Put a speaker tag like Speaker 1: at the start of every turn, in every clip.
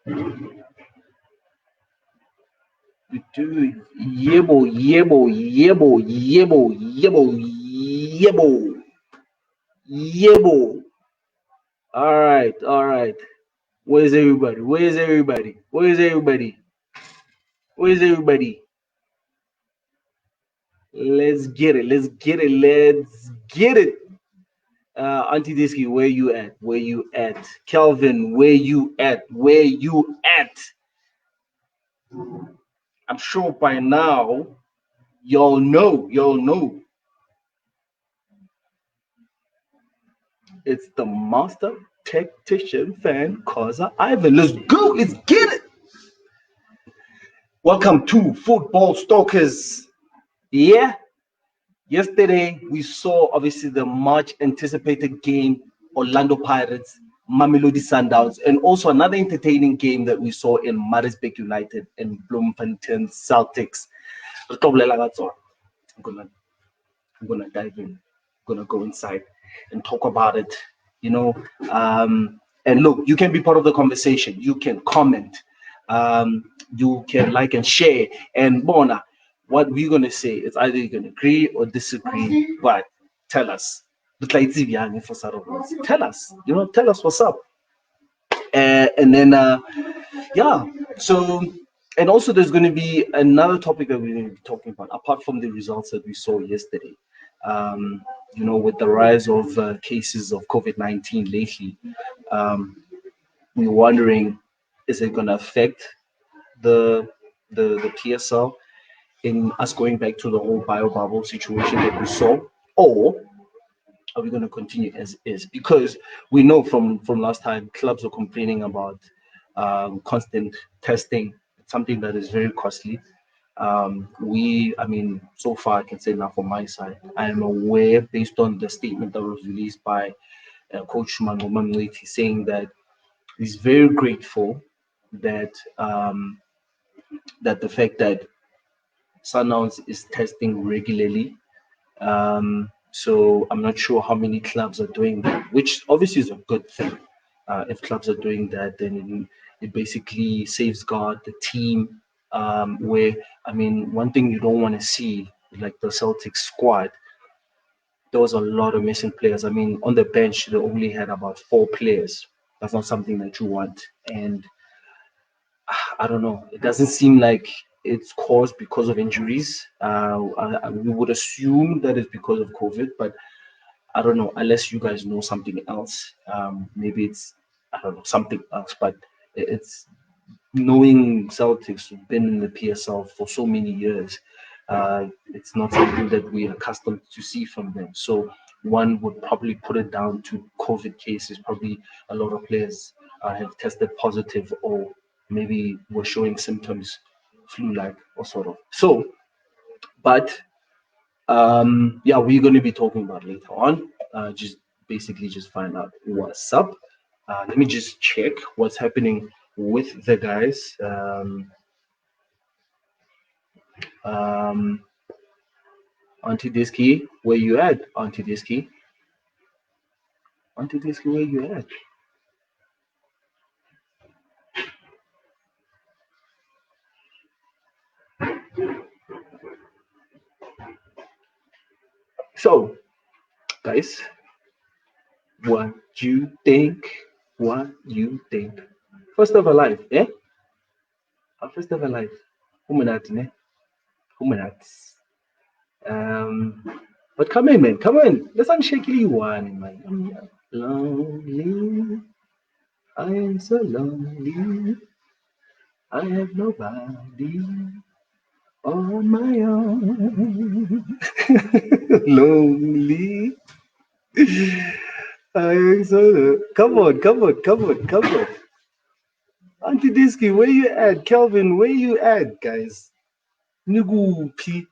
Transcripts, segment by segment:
Speaker 1: Yebo, yebo, yebo, yebo, yebo, yebo, yebo. All right, all right. Where's everybody? Where's everybody? Where's everybody? Where's everybody? Let's get it. Let's get it. Let's get it. Aunty Diski, where you at? Where you at? Kelvin, where you at? Where you at? I'm sure by now y'all know. Y'all know. It's the master tactician fan, Khoza Ivan. Let's go. Let's get it. Welcome to Football Stalkers. Yeah. Yesterday we saw obviously the much anticipated game, Orlando Pirates, Mamelodi Sundowns, and also another entertaining game that we saw in Maritzburg United and Bloemfontein Celtics. I'm gonna I'm gonna dive in. I'm gonna go inside and talk about it. You know, and look, you can be part of the conversation. You can comment. You can like and share. And Bona, what we're gonna say is either you're gonna agree or disagree, but tell us. Tell us. Tell us what's up. And then yeah. So and also there's going to be another topic that we're going to be talking about apart from the results that we saw yesterday. With the rise of cases of COVID-19 lately, we're wondering, is it going to affect the the PSL in us going back to the whole bio bubble situation that we saw, or are we going to continue as is? Because we know from last time, clubs are complaining about constant testing. It's something that is very costly. I mean, so far I can say now from my side, I am aware based on the statement that was released by Coach Mango Mamleti saying that he's very grateful that that the fact that Sundowns is testing regularly. So I'm not sure how many clubs are doing that, which obviously is a good thing. If clubs are doing that, then it basically safeguard the team. Where I mean, one thing you don't want to see, like the Celtic squad, there was a lot of missing players. I mean, on the bench they only had about 4 players. That's not something that you want, and I don't know. It doesn't seem like it's caused because of injuries. We would assume that it's because of COVID, but I don't know. Unless you guys know something else, maybe it's I don't know something else. But it's knowing Celtics who've been in the PSL for so many years. It's not something that we're accustomed to see from them. So one would probably put it down to COVID cases. Probably a lot of players have tested positive or maybe were showing symptoms flu-like or sort of. So, but yeah, we're going to be talking about later on. Just basically just find out what's up. Let me just check what's happening with the guys. Um, Aunty Diski, where you at? Aunty Diski, Aunty Diski, where you at? So, guys, what you think? What you think? First of a life, eh? First of a life. Humanat, ne? Humanat. Um, but come in, man. Come on. Let's unshakily one, man. I'm lonely. I am so lonely. I have nobody on my own. Lonely. I am so. Come on, come on, come on, come on. Auntie Diski, where you at? Kelvin, where you at, guys? Niguphi.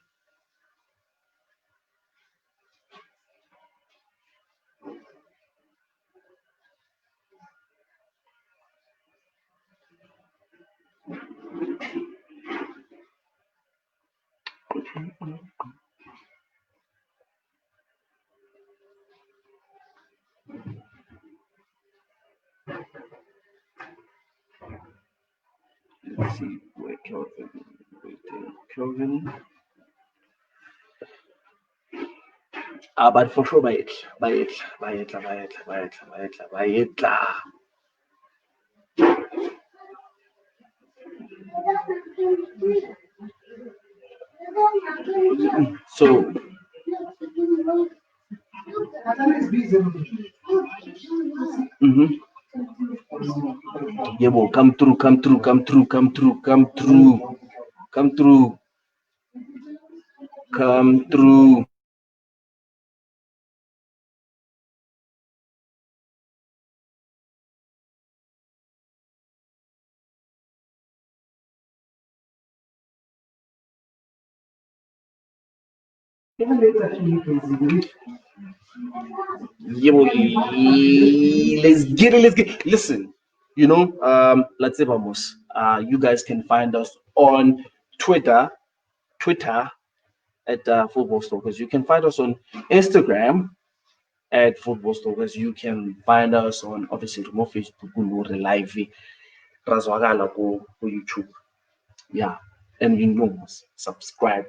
Speaker 1: see where Kelvin. Kelvin. But for sure, by it. So, mhm. Yeah, well, come through, come through, come through, come through, come through, come through, come through. Yeah, well, let's get it, let's get. Listen, let's say vamos. You guys can find us on Twitter, Twitter at Football Stalkers. You can find us on Instagram at Football Stalkers. You can find us on obviously more Facebook, more live, Razwagala go YouTube. Yeah, and subscribe.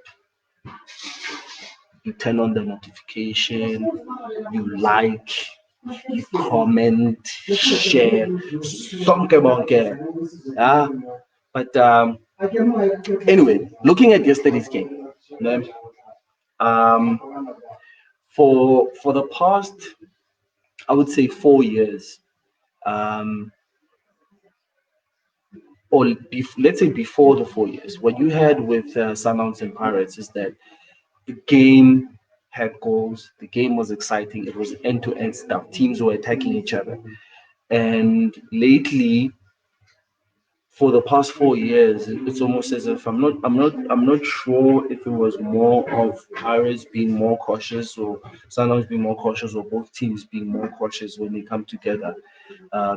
Speaker 1: You turn on the notification. You like. You comment, share. Sonke bonke. Yeah, but anyway, looking at yesterday's game, um, for the past, I would say 4 years, um, or let's say before the 4 years, what you had with Sundowns and Pirates is that the game had goals, the game was exciting, it was end-to-end stuff. Teams were attacking each other, and lately, for the past 4 years, it's almost as if I'm not sure if it was more of Pirates being more cautious or Sundowns being more cautious or both teams being more cautious when they come together,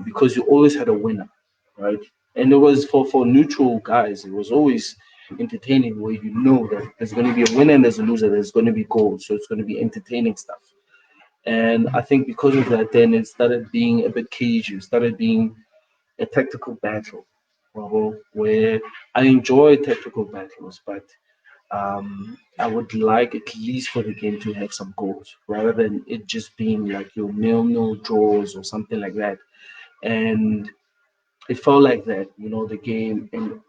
Speaker 1: because you always had a winner, right? And it was for neutral guys, it was always entertaining where you know that there's going to be a winner and there's a loser, there's going to be goals, so it's going to be entertaining stuff. And I think because of that, then it started being a bit cagey, it started being a tactical battle, where I enjoy tactical battles, but I would like at least for the game to have some goals rather than it just being like your nil-nil draws or something like that. And it felt like that, the game. And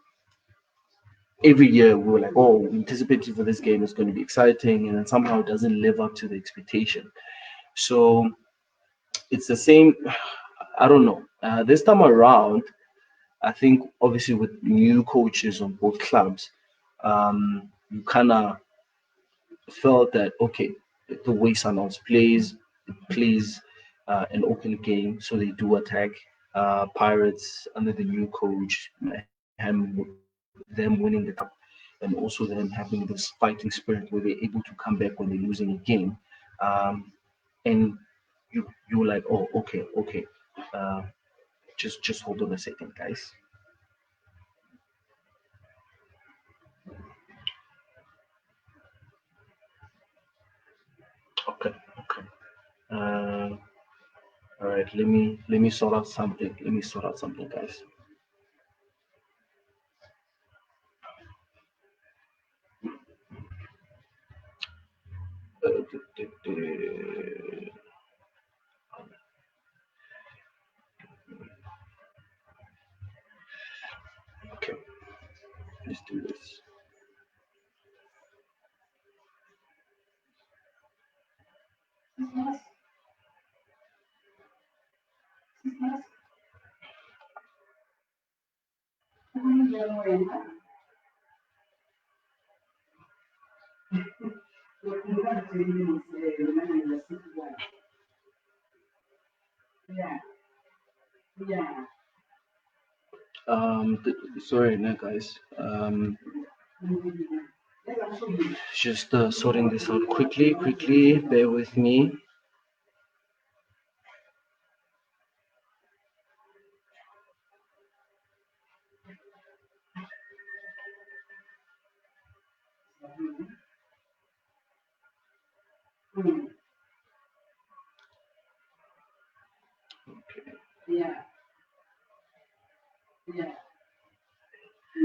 Speaker 1: every year we were like, oh, anticipating for this game is going to be exciting, and then somehow it doesn't live up to the expectation. So it's the same. I don't know. This time around, I think obviously with new coaches on both clubs, you kind of felt that okay, the way Sunderland plays an open game, so they do attack. Pirates under the new coach, them winning the cup, and also them having this fighting spirit where they're able to come back when they're losing a game. And you were like, oh, okay, uh, just hold on a second, guys. Okay, okay. Uh, all right, let me sort out something. Let me sort out something, guys. Okay, let's do this. Sorry, no, guys. Just sorting this out quickly, quickly. Bear with me.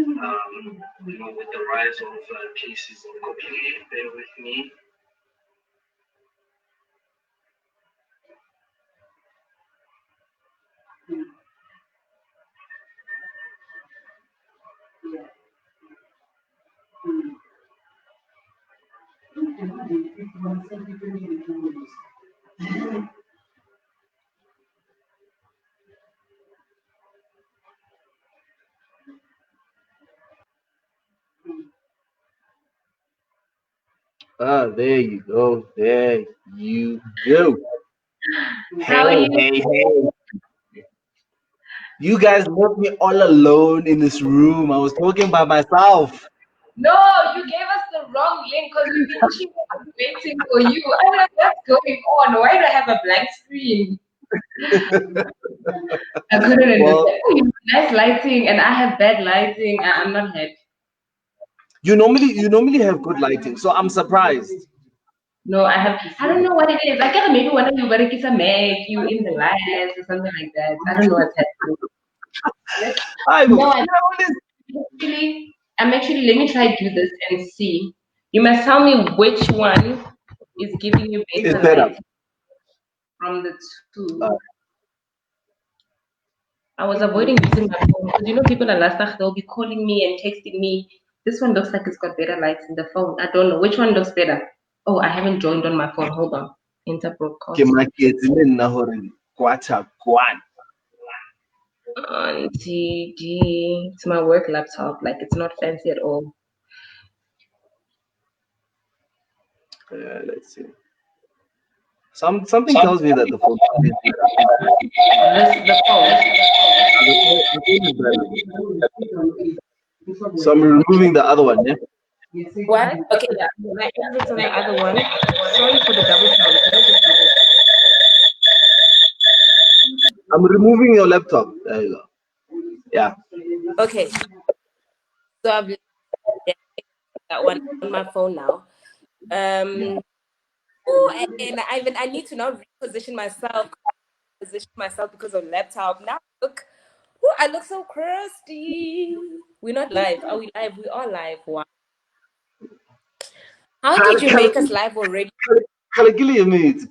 Speaker 1: With the rise of cases of cocaine, bear with me. There you go. There you go.
Speaker 2: How are you?
Speaker 1: Hey. You guys left me all alone in this room. I was talking by myself.
Speaker 2: No, you gave us the wrong link because we've been cheating and waiting for you. I'm like, what's going on? Why do I have a blank screen? I couldn't understand.
Speaker 1: Well,
Speaker 2: Oh, you have nice lighting and I have bad lighting. I'm not happy.
Speaker 1: you normally have good lighting, so I'm surprised.
Speaker 2: No, I don't know what it is. I guess maybe one of you better get a Mac, you in the lights or something like that. I don't know what's happening.
Speaker 1: I
Speaker 2: No, I'm actually, let me try to do this and see. You must tell me which one is giving you
Speaker 1: it's
Speaker 2: better
Speaker 1: better.
Speaker 2: light from the two.
Speaker 1: Uh,
Speaker 2: I was avoiding using my phone because people are last they'll be calling me and texting me. This one looks like it's got better lights in the phone. I don't know which one looks better. Oh, I haven't joined on my phone. Hold on. Enter
Speaker 1: ke
Speaker 2: broadcast.
Speaker 1: maketse le nna hore kwata kwan.
Speaker 2: Aunty D. It's my work laptop. Like it's not fancy at all.
Speaker 1: Let's see. Something tells me that the phone is better.
Speaker 2: The
Speaker 1: The phone is better. So I'm removing the other one. Yeah?
Speaker 2: phone. What? Okay, yeah. My exits on the other one. Sorry for the double sound. Can I just do this?
Speaker 1: I'm removing your laptop. There you go. Yeah.
Speaker 2: Okay. So I've that one on my phone now. Oh, and I need to now position myself because of laptop. Now look, oh, I look so crusty. We're not live. Are we live? We are live. Wow. How did you make us live already?
Speaker 1: Caligula means.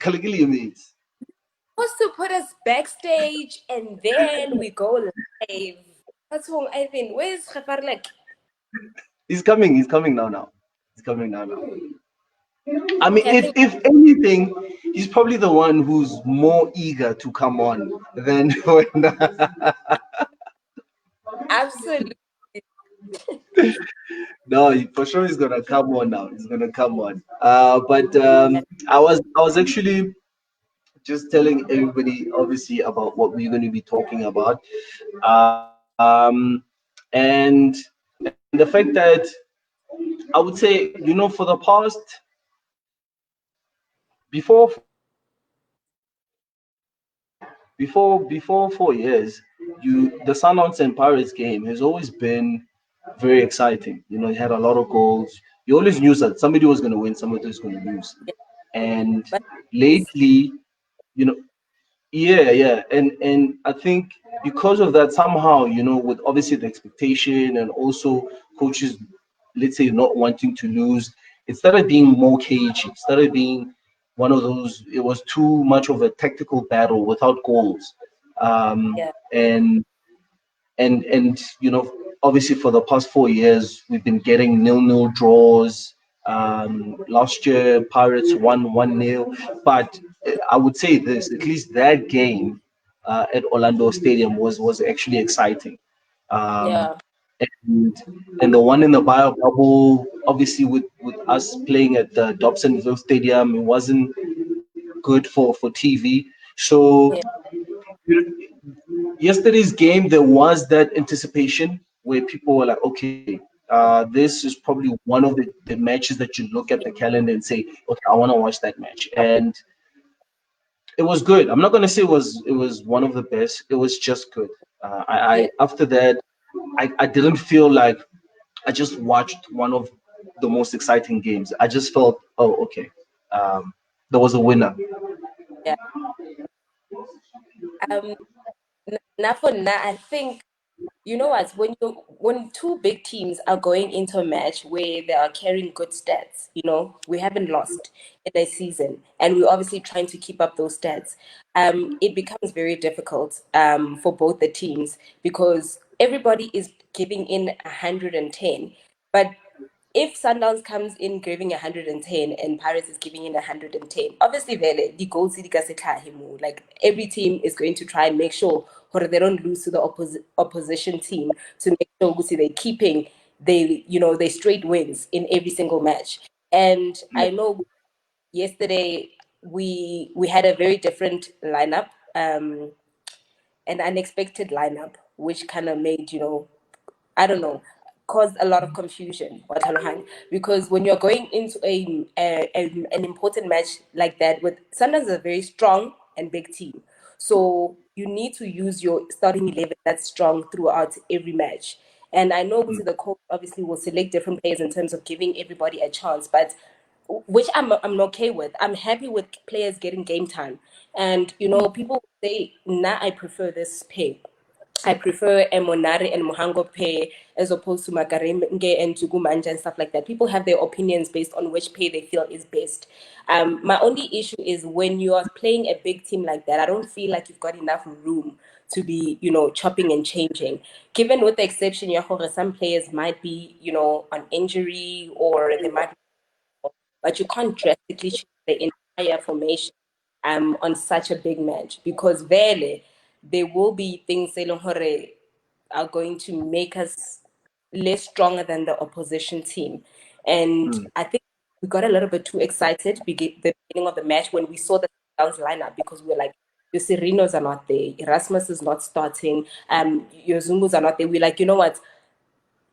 Speaker 2: Supposed to put us backstage and then we go live. That's wrong, Irvin. Where's Khafarlek?
Speaker 1: He's coming now. He's coming now. I mean,
Speaker 2: Okay,
Speaker 1: if anything, he's probably the one who's more eager to come on than when.
Speaker 2: absolutely.
Speaker 1: No, for sure he's gonna come on now. He's gonna come on. But I was actually just telling everybody, obviously, about what we're going to be talking about, and and the fact that I would say, for the past before 4 years, the Sundowns and Pirates game has always been very exciting. It had a lot of goals. You always knew that somebody was going to win, somebody was going to lose. And
Speaker 2: But
Speaker 1: lately, you know, yeah, and I think because of that, somehow, with obviously the expectation and also coaches, let's say, not wanting to lose, it started being more cagey. It started being one of those. It was too much of a tactical battle without goals,
Speaker 2: yeah,
Speaker 1: and obviously for the past 4 years we've been getting nil-nil draws. Last year Pirates won 1-0, but I would say this: at least that game at Orlando Stadium was actually exciting. Um,
Speaker 2: yeah,
Speaker 1: and and the one in the bio bubble, obviously with us playing at the Dobsonville Stadium, it wasn't good for TV. So
Speaker 2: yeah,
Speaker 1: yesterday's game, there was that anticipation where people were like, okay, this is probably one of the matches that you look at the calendar and say, okay, I want to watch that match. And it was good. I'm not going to say it was one of the best. It was just good.
Speaker 2: yeah.
Speaker 1: I after that, I didn't feel like I just watched one of the most exciting games. I just felt, oh, okay, there was a winner.
Speaker 2: Yeah. Um, now for now, I think. you know what? When two big teams are going into a match where they are carrying good stats, we haven't lost in a season, and we're obviously trying to keep up those stats. It becomes very difficult for both the teams because everybody is giving in 110, but if Sundowns comes in giving 110 and Pirates is giving in 110, obviously the goals like every team is going to try and make sure or they don't lose to the opposition team to make sure they're keeping they straight wins in every single match. And I know yesterday we had a very different lineup, an unexpected lineup, which kind of made I don't know, caused a lot of confusion, because when you're going into an important match like that, with Sundowns is a very strong and big team, so you need to use your starting 11 that's strong throughout every match. And I know obviously the coach obviously will select different players in terms of giving everybody a chance, but which I'm okay with. I'm happy with players getting game time, and people say, "Nah, I prefer this pay." I prefer Emonari and Mohango pay as opposed to Makarenge and Jugumanja and stuff like that. People have their opinions based on which pay they feel is best. My only issue is when you are playing a big team like that, I don't feel like you've got enough room to be, chopping and changing. Given with the exception, some players might be, on injury or they might, but you can't drastically change the entire formation on such a big match because vele there will be things are going to make us less stronger than the opposition team. And I think we got a little bit too excited the beginning of the match when we saw the Downs lineup because we were like, your Serinos are not there, Erasmus is not starting, your Zumbus are not there. We're like, you know what?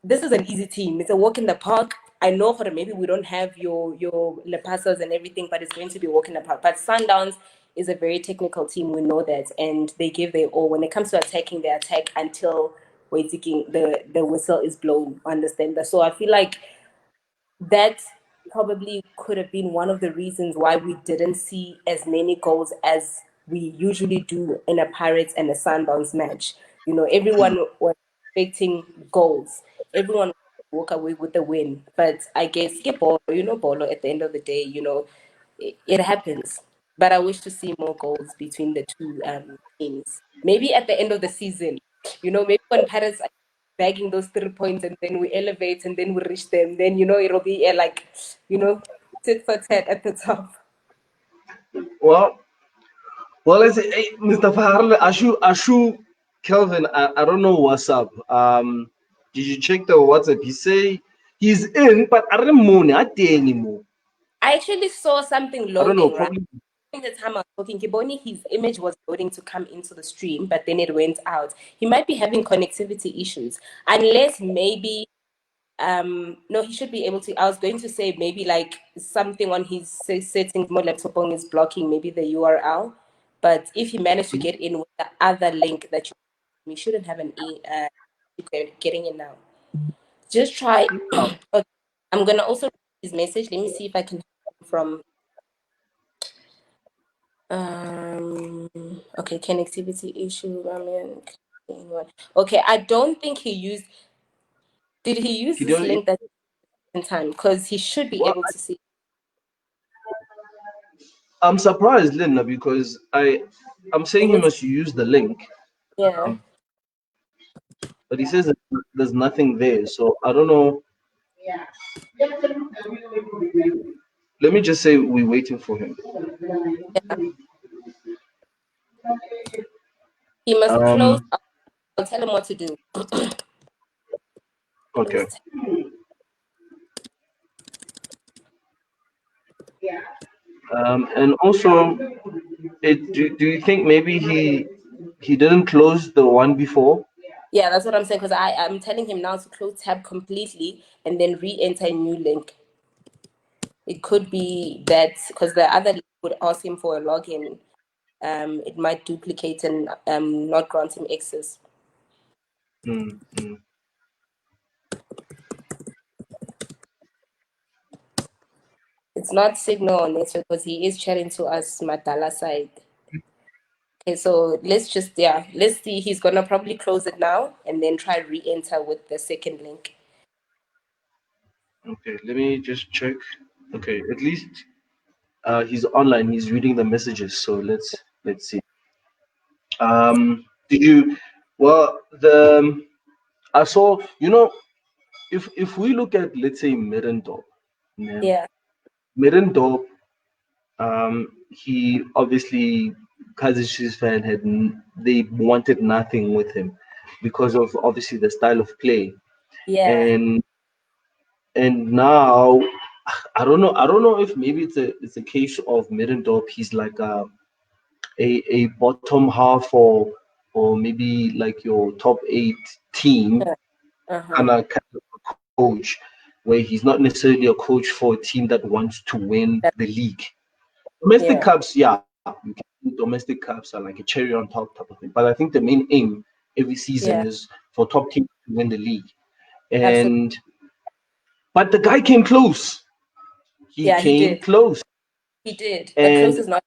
Speaker 2: This is an easy team. It's a walk in the park. I know that maybe we don't have your Lepasas and everything, but it's going to be a walk in the park. But Sundowns is a very technical team. We know that, and they give their all. When it comes to attacking, they attack until waiting the whistle is blown. Understand that? So I feel like that probably could have been one of the reasons why we didn't see as many goals as we usually do in a Pirates and a Sundowns match. Everyone was expecting goals. Everyone walk away with the win. But I guess, yeah, Bolo, at the end of the day, it happens. But I wish to see more goals between the two teams. Maybe at the end of the season, maybe when Pirates are bagging those 3 points and then we elevate and then we reach them, then, it'll be tit for tat at the top.
Speaker 1: Well, let's say, hey, Mr. Faharle, Ashu, Kelvin, I don't know what's up. Did you check the WhatsApp? He say he's in, but I don't know anymore.
Speaker 2: I actually saw something
Speaker 1: I don't know,
Speaker 2: loading, right?
Speaker 1: probably.
Speaker 2: During the time I was talking, Kiboni, his image was loading to come into the stream, but then it went out. He might be having connectivity issues, unless maybe no, he should be able to. I was going to say maybe like something on his settings, more laptop on is blocking maybe the URL. But if he managed to get in with the other link that you shouldn't have an getting in now. Just try. Okay. I'm gonna also read his message. Let me see if I can from okay, connectivity issue. Okay, I don't think he used. Did he use
Speaker 1: He
Speaker 2: this
Speaker 1: don't.
Speaker 2: link that in time? Because he should be
Speaker 1: Well,
Speaker 2: able to see.
Speaker 1: I'm surprised, Linda, because I'm saying
Speaker 2: Let
Speaker 1: he
Speaker 2: me.
Speaker 1: must use the link,
Speaker 2: Yeah.
Speaker 1: but he says that there's nothing there. So I don't know. Let me just say we're waiting for him.
Speaker 2: Yeah. He must close.
Speaker 1: Um.
Speaker 2: I'll tell him what to do.
Speaker 1: Okay. And also, do you think maybe he didn't close the one before?
Speaker 2: Yeah, that's what I'm saying. Because I'm telling him now to close tab completely and then re-enter a new link. It could be that because the other link would ask him for a login. It might duplicate and not grant him access.
Speaker 1: Mm-hmm.
Speaker 2: It's not signal on network because he is chatting to us Madala side. Okay, so let's see. He's gonna probably close it now and then try re-enter with the second link.
Speaker 1: Okay, let me just check. Okay, at least he's online. He's reading the messages. So let's see. Did you? Well, I saw. If we look at, let's say, Middendorp, yeah,
Speaker 2: Yeah,
Speaker 1: Middendorp, he obviously, Kazish's fan they wanted nothing with him because of obviously the style of play,
Speaker 2: yeah,
Speaker 1: and now I don't know if maybe it's a case of Middendorp. He's like a bottom half, or maybe like your top eight team
Speaker 2: uh-huh,
Speaker 1: kind of a coach, where he's not necessarily a coach for a team that wants to win
Speaker 2: that,
Speaker 1: the league. Domestic
Speaker 2: yeah,
Speaker 1: cups, yeah, you can see domestic cups are like a cherry on top type of thing. But I think the main aim every season
Speaker 2: yeah,
Speaker 1: is for top teams to win the league.
Speaker 2: absolutely.
Speaker 1: And but the guy came close. He
Speaker 2: Yeah, he
Speaker 1: came
Speaker 2: did.
Speaker 1: close,
Speaker 2: He did. The close
Speaker 1: and
Speaker 2: is not,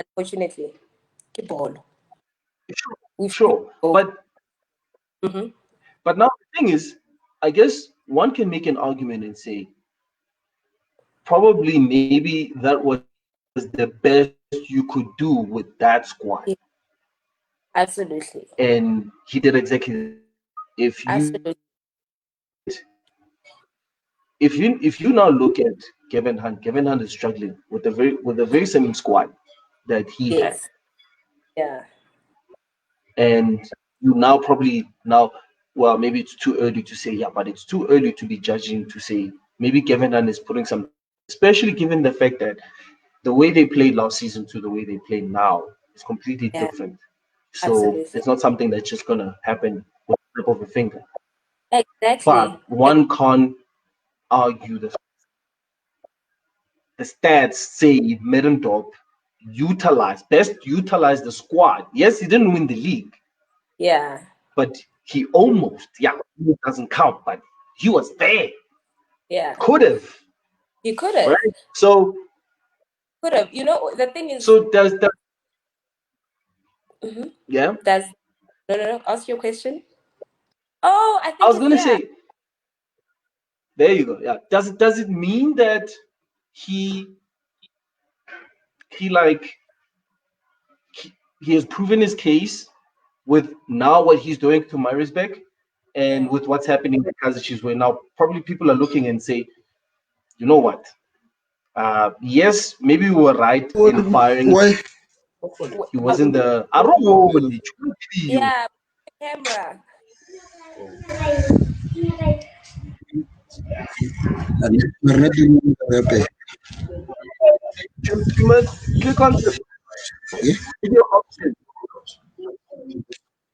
Speaker 2: unfortunately. Ke bolo.
Speaker 1: sure,
Speaker 2: We've seen
Speaker 1: sure.
Speaker 2: both. Mm-hmm.
Speaker 1: But now the thing is, I guess one can make an argument and say probably maybe that was the best you could do with that squad,
Speaker 2: Yeah, absolutely.
Speaker 1: and he did exactly that. If you
Speaker 2: Absolutely.
Speaker 1: if you now look at Kevin Hunt is struggling with the very same squad that he had,
Speaker 2: Yes. Yeah.
Speaker 1: and you now probably now, well, maybe it's too early to say, yeah, but it's too early to be judging to say maybe Kevin Hunt is putting some, especially given the fact that the way they played last season to the way they play now is completely
Speaker 2: Yeah.
Speaker 1: different. So
Speaker 2: Absolutely.
Speaker 1: it's not something that's just gonna happen with the flip of a finger.
Speaker 2: Exactly.
Speaker 1: But one can't argue the stats say Middendorp best utilized the squad. Yes, he didn't win the league,
Speaker 2: Yeah.
Speaker 1: but he almost, yeah, it doesn't count, but he was there.
Speaker 2: Yeah.
Speaker 1: Could have,
Speaker 2: You could have.
Speaker 1: right? So
Speaker 2: Could have. You know, the thing is,
Speaker 1: so does that,
Speaker 2: mm-hmm.
Speaker 1: yeah.
Speaker 2: Does no. Ask your question. Oh, I
Speaker 1: I
Speaker 2: think
Speaker 1: was
Speaker 2: it's
Speaker 1: gonna
Speaker 2: there.
Speaker 1: say, there you go. Yeah. Does it mean that he he like he has proven his case with now what he's doing to Maritzburg, and
Speaker 2: Yeah.
Speaker 1: with what's happening because she's where now probably people are looking and say, you know what? Yes, maybe we were right in firing.
Speaker 3: Why?
Speaker 1: He wasn't the. I don't know.
Speaker 2: Yeah. Camera.
Speaker 3: We're not doing the
Speaker 1: You must click on the
Speaker 3: Yeah?
Speaker 1: video option.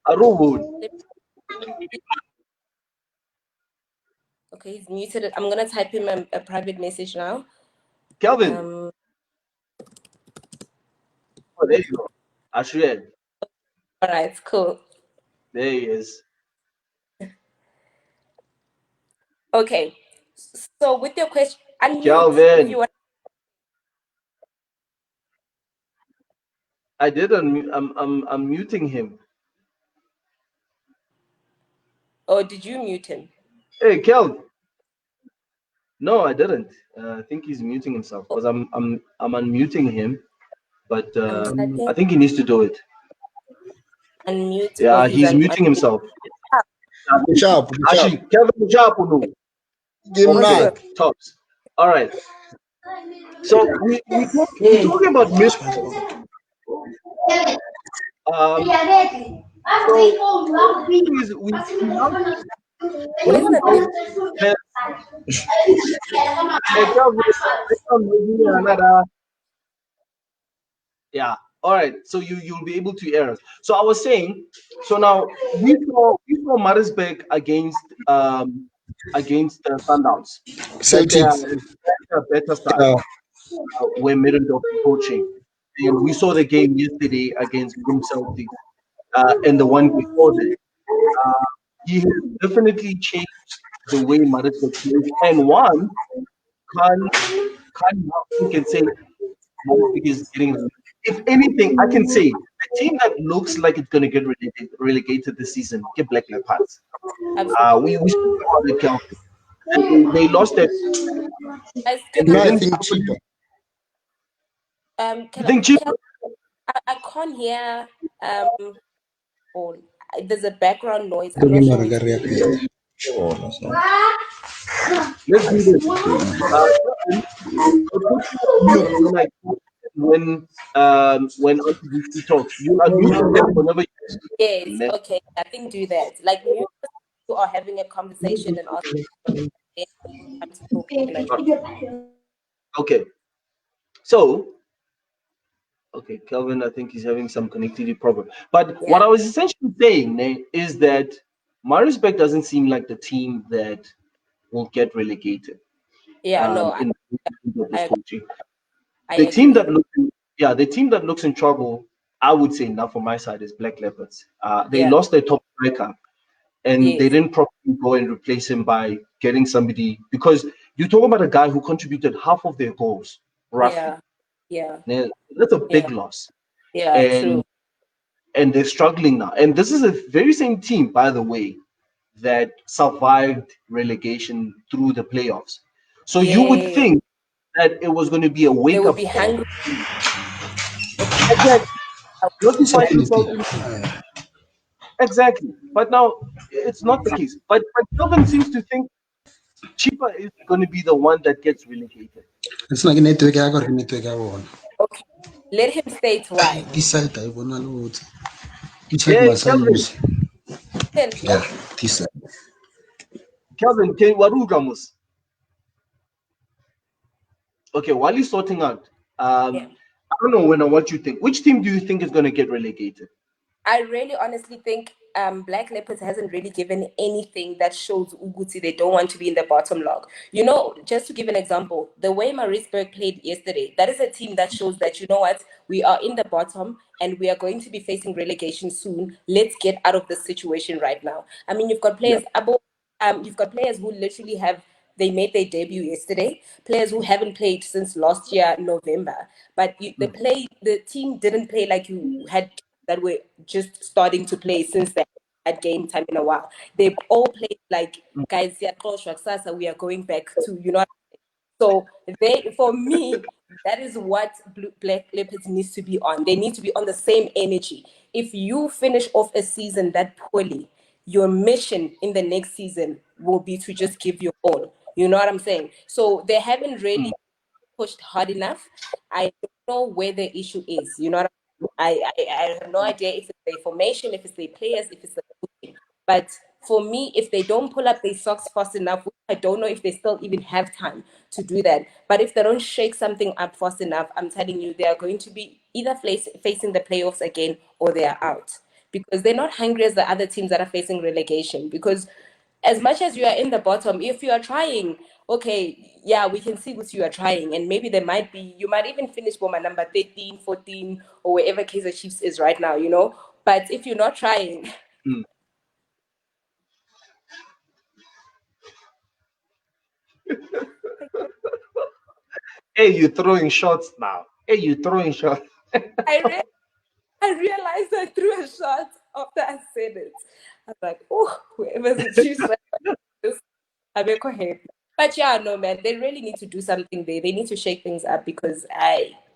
Speaker 1: I don't know.
Speaker 2: Okay, he's muted. I'm gonna type him a private message now.
Speaker 1: Kelvin.
Speaker 2: Um.
Speaker 1: Oh, there you go. Ashred.
Speaker 2: All right. Cool.
Speaker 1: There he is.
Speaker 2: Okay. So with your question, unmute if you
Speaker 1: Kelvin.
Speaker 2: want.
Speaker 1: I did unmute. I'm muting him.
Speaker 2: Or did you mute him?
Speaker 1: Hey, Kelvin. No, I didn't. I think he's muting himself
Speaker 2: Oh,
Speaker 1: because I'm unmuting him, but
Speaker 2: I'm
Speaker 1: I
Speaker 2: typing
Speaker 1: think he needs to do it.
Speaker 2: unmute. Oh,
Speaker 1: Yeah,
Speaker 2: he's
Speaker 1: he's muting himself.
Speaker 3: Sharp, sharp.
Speaker 1: Actually, Kevin Japuno.
Speaker 3: Give him
Speaker 1: Okay,
Speaker 3: that.
Speaker 1: tops. All right. So we're talking about music. Um, so the thing is, we now
Speaker 2: Where's the link?
Speaker 1: have a Kelvin, another. Yeah. All right. So you'll be able to hear us. So I was saying. So now we saw Maritzburg against the Sundowns that they are
Speaker 3: Celtics.
Speaker 1: a better side,
Speaker 3: Yeah.
Speaker 1: where Middendorp is coaching. And we saw the game yesterday against Bloem Celtic, and the one before that. Uh, he has definitely changed the way Maritzburg plays. And one can can say Maritzburg is getting. if anything, I can say the team that looks like it's going to get relegated this season, get Black Leopards.
Speaker 2: Absolutely.
Speaker 1: We spoke about the Kelvin, and they lost it,
Speaker 2: Guys,
Speaker 1: and
Speaker 2: can
Speaker 1: they
Speaker 3: No, I
Speaker 1: didn't.
Speaker 3: think cheaper.
Speaker 1: You think cheap?
Speaker 2: I can't hear all. There's a background noise. I'm not
Speaker 3: Talking
Speaker 2: sure
Speaker 3: about
Speaker 2: it's
Speaker 3: Gary. Sure.
Speaker 1: Let's do this. Kelvin, I'll put you on mute when Aunty Diski talks. You unmute yourself whenever
Speaker 2: yes.
Speaker 1: you.
Speaker 2: Okay, I think do that. Like you are having a conversation and ask I'm to talk and I
Speaker 1: Okay. So, okay, Kelvin, I think he's having some connectivity problem. But what
Speaker 2: yeah.
Speaker 1: I was essentially saying is that Maritzburg doesn't seem like the team that will get relegated
Speaker 2: Yeah, no,
Speaker 1: in this
Speaker 2: I
Speaker 1: coaching.
Speaker 2: I
Speaker 1: The team
Speaker 2: agree.
Speaker 1: that looks, the team that looks in trouble, I would say now from my side is Black Leopards. They
Speaker 2: Yeah.
Speaker 1: lost their top striker, and they
Speaker 2: Yes.
Speaker 1: didn't properly go and replace him by getting somebody, because you talk about a guy who contributed half of their goals, roughly.
Speaker 2: Yeah. Yeah.
Speaker 1: Now, that's a
Speaker 2: Yeah.
Speaker 1: big loss,
Speaker 2: Yeah,
Speaker 1: and
Speaker 2: true.
Speaker 1: they're struggling now. And this is a very same team, by the way, that survived relegation through the playoffs. So you would
Speaker 2: Yeah.
Speaker 1: think that it was going to be a
Speaker 2: They
Speaker 1: wake
Speaker 2: would
Speaker 1: up
Speaker 2: be
Speaker 1: call.
Speaker 2: hungry.
Speaker 1: Exactly. Not to fight
Speaker 3: Definitely.
Speaker 1: yourself. Exactly. But now it's not the case. But Kelvin seems to think cheaper is going to be the one that gets relegated.
Speaker 3: It's like network yakho or network yakho.
Speaker 2: Okay. Let him state why.
Speaker 3: This side I wanna lose. You check
Speaker 1: Yeah,
Speaker 3: my
Speaker 1: Kelvin.
Speaker 3: lose.
Speaker 2: Then
Speaker 3: Yeah, this side.
Speaker 1: Kelvin, can Waru Ramos. Okay, while you're sorting out,
Speaker 2: yeah.
Speaker 1: I don't know when or what you think. Which team do you think is going to get relegated?
Speaker 2: I really honestly think Black Leopards hasn't really given anything that shows Uguti they don't want to be in the bottom log. You know, just to give an example, the way Maritzburg played yesterday, that is a team that shows that, you know what, we are in the bottom and we are going to be facing relegation soon. Let's get out of this situation right now. I mean,
Speaker 1: Yeah.
Speaker 2: you've got players who literally have they made their debut yesterday. Players who haven't played since last year November, but the team didn't play like you had that were just starting to play since that game time in a while. They've all played like guys. Yeah, we are going back to So for me, that is what Black Leopards needs to be on. They need to be on the same energy. If you finish off a season that poorly, your mission in the next season will be to just give your all. You know what I'm saying? So they haven't really pushed hard enough. I don't know where the issue is. You know what I have no idea if it's the formation, if it's the players, if it's the coaching. But for me, if they don't pull up their socks fast enough, I don't know if they still even have time to do that. But if they don't shake something up fast enough, I'm telling you, they are going to be either facing the playoffs again or they are out because they're not hungry as the other teams that are facing relegation. Because as much as you are in the bottom, if you are trying, okay, yeah, we can see what you are trying. And maybe there might be, you might even finish for my number 13, 14, or wherever Kaiser Chiefs is right now, But if you're not trying,
Speaker 1: Mm. Hey, you're throwing shots now. Hey, you're throwing shots.
Speaker 2: I, re- I realized I threw a shot after I said it. I was like, oh, whoever's the Chiefs, I make a head. But yeah, no, man, they really need to do something there. They need to shake things up because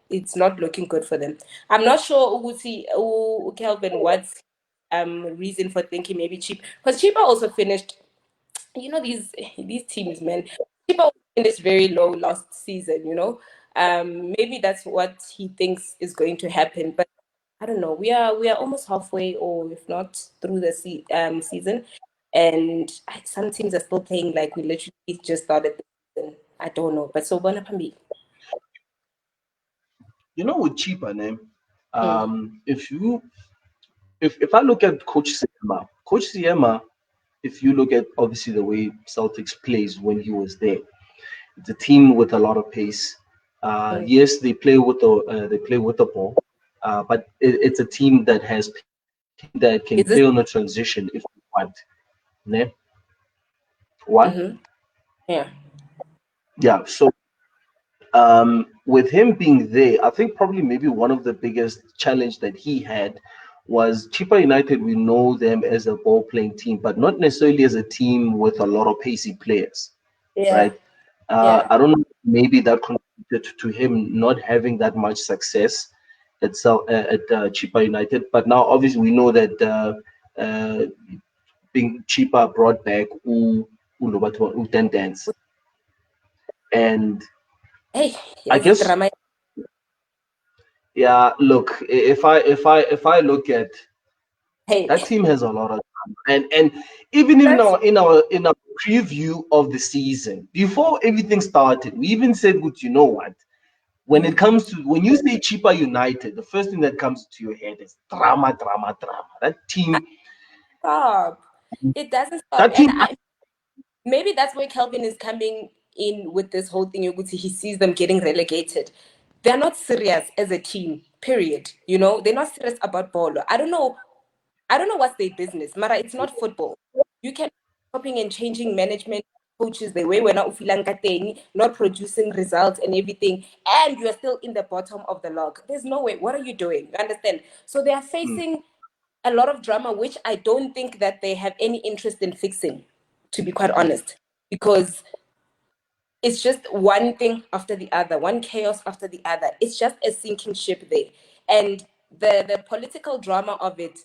Speaker 2: it's not looking good for them. I'm not sure Uguti, Kelvin, what's reason for thinking maybe cheap because cheaper also finished. These teams, man. Cheaper also finished very low last season. Maybe that's what he thinks is going to happen, but. I don't know. We are almost halfway, or if not through the season, and some teams are still playing like we literally just started the season. I don't know, but so Bonapambi.
Speaker 1: With cheaper name,
Speaker 2: Hmm.
Speaker 1: if I look at Coach Siema, if you look at obviously the way Celtics plays when he was there, it's a team with a lot of pace.
Speaker 2: Hmm.
Speaker 1: Yes, they play with the ball, but it's a team that has that can
Speaker 2: Is this?
Speaker 1: play on a transition if you want. Ne? What?
Speaker 2: Mm-hmm. Yeah.
Speaker 1: Yeah. So with him being there, I think probably maybe one of the biggest challenge that he had was Chippa United. We know them as a ball playing team, but not necessarily as a team with a lot of pacey players,
Speaker 2: Yeah.
Speaker 1: right?
Speaker 2: Yeah.
Speaker 1: I don't know, maybe that contributed to him not having that much success at Chippa United. But now, obviously, we know that being Chippa brought back U Dance, and
Speaker 2: Hey,
Speaker 1: I
Speaker 2: here's a
Speaker 1: guess
Speaker 2: drama.
Speaker 1: yeah. Look, if I look at
Speaker 2: Hey,
Speaker 1: that team has a lot of time, and even in
Speaker 2: that's
Speaker 1: our preview of the season before everything started, we even said, "Good, you know what? When it comes to when you say Chippa United, the first thing that comes to your head is drama, drama, drama.
Speaker 2: stop. It doesn't stop.
Speaker 1: That
Speaker 2: And
Speaker 1: team,
Speaker 2: maybe that's where Kelvin is coming in with this whole thing. He sees them getting relegated. They're not serious as a team, period. They're not serious about ball. I don't know what's their business. Mara, it's not football. You can chopping and changing management coaches the way we're not not producing results and everything, and you're still in the bottom of the log. There's no way. What are you doing? You understand? So they are facing a lot of drama, which I don't think that they have any interest in fixing, to be quite honest, because it's just one thing after the other, one chaos after the other. It's just a sinking ship there. And the political drama of it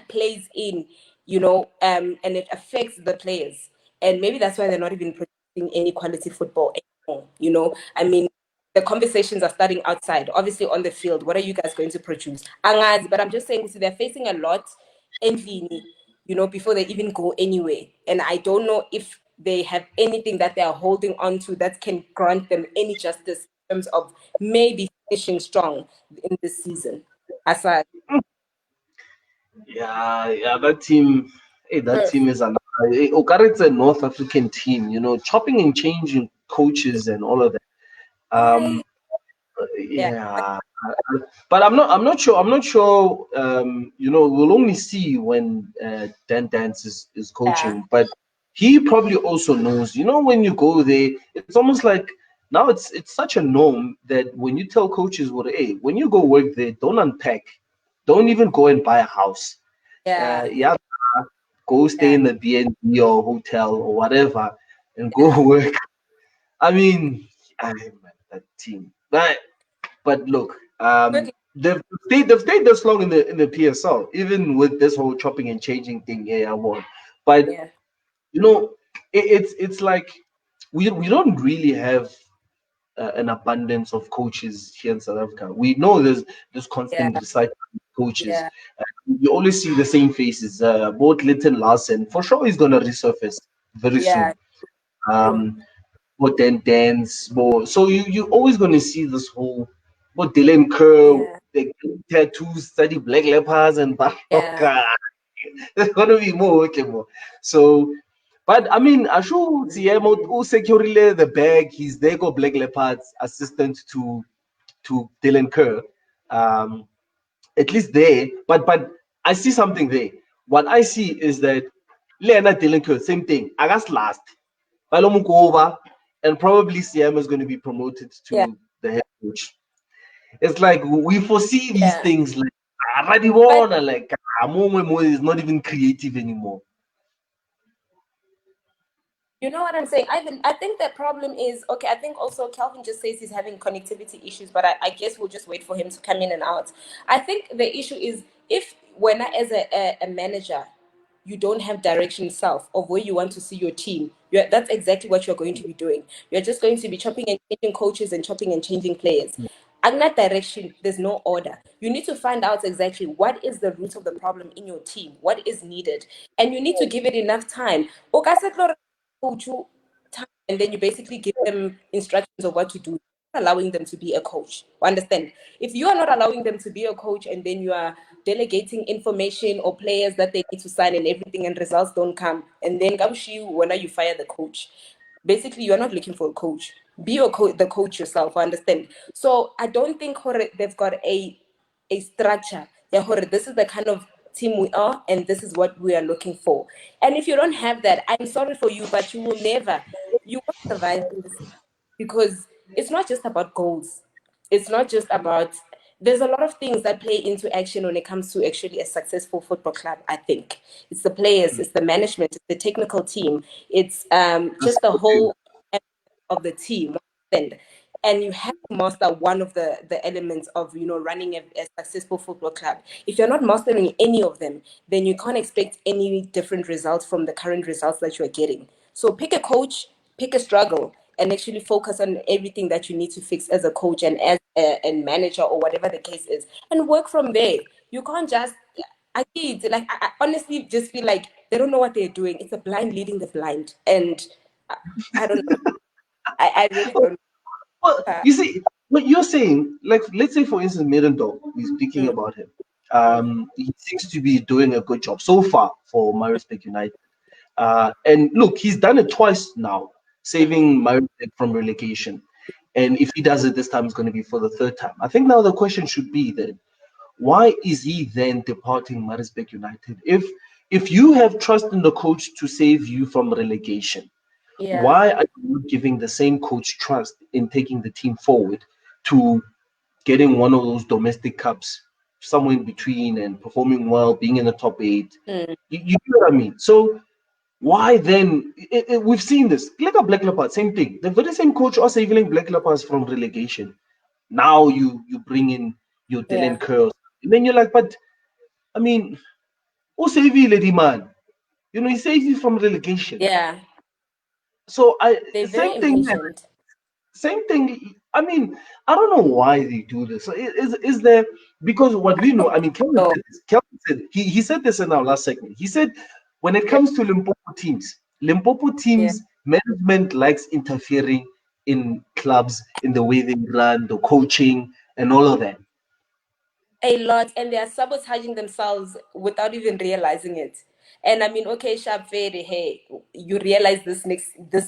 Speaker 2: plays in, and it affects the players. And maybe that's why they're not even producing any quality football anymore. I mean, the conversations are starting outside, obviously on the field. What are you guys going to produce? Angazi, but I'm just saying, so they're facing a lot endlini, before they even go anywhere. And I don't know if they have anything that they are holding on to that can grant them any justice in terms of maybe finishing strong in this season. Aside.
Speaker 1: yeah, that team. Hey, that team is an. It's a North African team, chopping and changing coaches and all of that.
Speaker 2: I, yeah,
Speaker 1: Yeah, but I'm not sure. I'm not sure. We'll only see when Dan Dance is
Speaker 2: yeah,
Speaker 1: coaching, but he probably also knows. When you go there, it's almost like now it's such a norm that when you tell coaches, "Well, hey, when you go work there, don't unpack, don't even go and buy a house.
Speaker 2: yeah,
Speaker 1: Yeah, go stay
Speaker 2: yeah,
Speaker 1: in the B&B or hotel or whatever, and go
Speaker 2: yeah.
Speaker 1: work." I mean, that team, but look,
Speaker 2: Good.
Speaker 1: they've stayed this long in the PSL, even with this whole chopping and changing thing. Yeah, I won. But
Speaker 2: Yeah,
Speaker 1: you know, it's like we don't really have an abundance of coaches here in South Africa. We know there's
Speaker 2: yeah,
Speaker 1: constant recycling of coaches.
Speaker 2: yeah,
Speaker 1: You always see the same faces. Both Linton Larsen, for sure, he's gonna resurface very
Speaker 2: yeah.
Speaker 1: soon.
Speaker 2: True.
Speaker 1: But then dance more. So you always gonna see this whole what Dylan Kerr,
Speaker 2: Yeah,
Speaker 1: the tattoos, study black leopards and
Speaker 2: yeah.
Speaker 1: Baroka. There's gonna be more okay more. So but I mean Ashu Tiemo who securely the bag, he's there go black leopards assistant to Dylan Kerr. Um at least there, but I see something there. What I see is that Lena Dylan Kerr, same thing. August last. Balomu go over, and probably CM is going to be promoted
Speaker 2: Yeah,
Speaker 1: to the head coach. It's like we foresee these
Speaker 2: yeah.
Speaker 1: things like already
Speaker 2: But
Speaker 1: won, like Mo is not even creative anymore.
Speaker 2: you know what I'm saying? I think the problem is okay. I think also Calvin just says he's having connectivity issues, but I guess we'll just wait for him to come in and out. I think the issue is if when as a manager, you don't have direction self of where you want to see your team. That's exactly what you're going to be doing. You're just going to be chopping and changing coaches and chopping and changing players. And that direction, there's no order. You need to find out exactly what is the root of the problem in your team, what is needed, and you need to give it enough time. Coach you time, and then you basically give them instructions of what to do, allowing them to be a coach. Understand? If you are not allowing them to be a coach and then you are delegating information or players that they need to sign and everything and results don't come, and then when you fire the coach, basically you're not looking for a coach. Be the coach yourself. Understand? So I don't think they've got a structure. Yeah, this is the kind of team we are, and this is what we are looking for. And if you don't have that, I'm sorry for you, but you won't survive in this because it's not just about goals. It's not just about, there's a lot of things that play into action when it comes to actually a successful football club, I think. It's the players, it's the management, it's the technical team, it's just the whole of the team. And you have to master one of the elements of, you know, running a successful football club. If you're not mastering any of them, then you can't expect any different results from the current results that you're getting. So pick a coach, pick a struggle, and actually focus on everything that you need to fix as a coach and as a manager or whatever the case is, and work from there. You can't just, I think, like, I honestly just feel like they don't know what they're doing. It's a blind leading the blind, and I don't know. I really don't.
Speaker 1: Well,
Speaker 2: Uh,
Speaker 1: you see, what you're saying, like, let's say, for instance, Middendorp, we're speaking
Speaker 2: mm,
Speaker 1: about him. He seems to be doing a good job so far for Maritzburg United. And look, he's done it twice now,
Speaker 2: mm.
Speaker 1: saving Maritzburg from relegation. And if he does it this time, it's going to be for the third time. I think now the question should be then, why is he then departing Maritzburg United? If you have trust in the coach to save you from relegation,
Speaker 2: Yeah,
Speaker 1: why are you not giving the same coach trust in taking the team forward to getting one of those domestic cups somewhere in between and performing well, being in the top eight?
Speaker 2: mm,
Speaker 1: You know what I mean? So why then? We've seen this. Like a Black Leopard, same thing. The very same coach are saving Black Leopards from relegation. Now you bring in your
Speaker 2: yeah,
Speaker 1: Dylan Curls. And then you're like, but I mean, who saved you, lady man? You know, he saved you from relegation.
Speaker 2: yeah.
Speaker 1: So
Speaker 2: They're very
Speaker 1: same thing.
Speaker 2: impatient.
Speaker 1: Same thing. I mean, I don't know why they do this. So is there, because what we know? I mean, Kelvin
Speaker 2: No,
Speaker 1: said this. Kelvin said he said this in our last segment. He said when it
Speaker 2: yeah,
Speaker 1: comes to Limpopo
Speaker 2: yeah.
Speaker 1: teams management likes interfering in clubs in the way they run, the coaching, and all of that.
Speaker 2: A lot, and they are sabotaging themselves without even realizing it. And I mean, okay, sharp very, hey, you realize this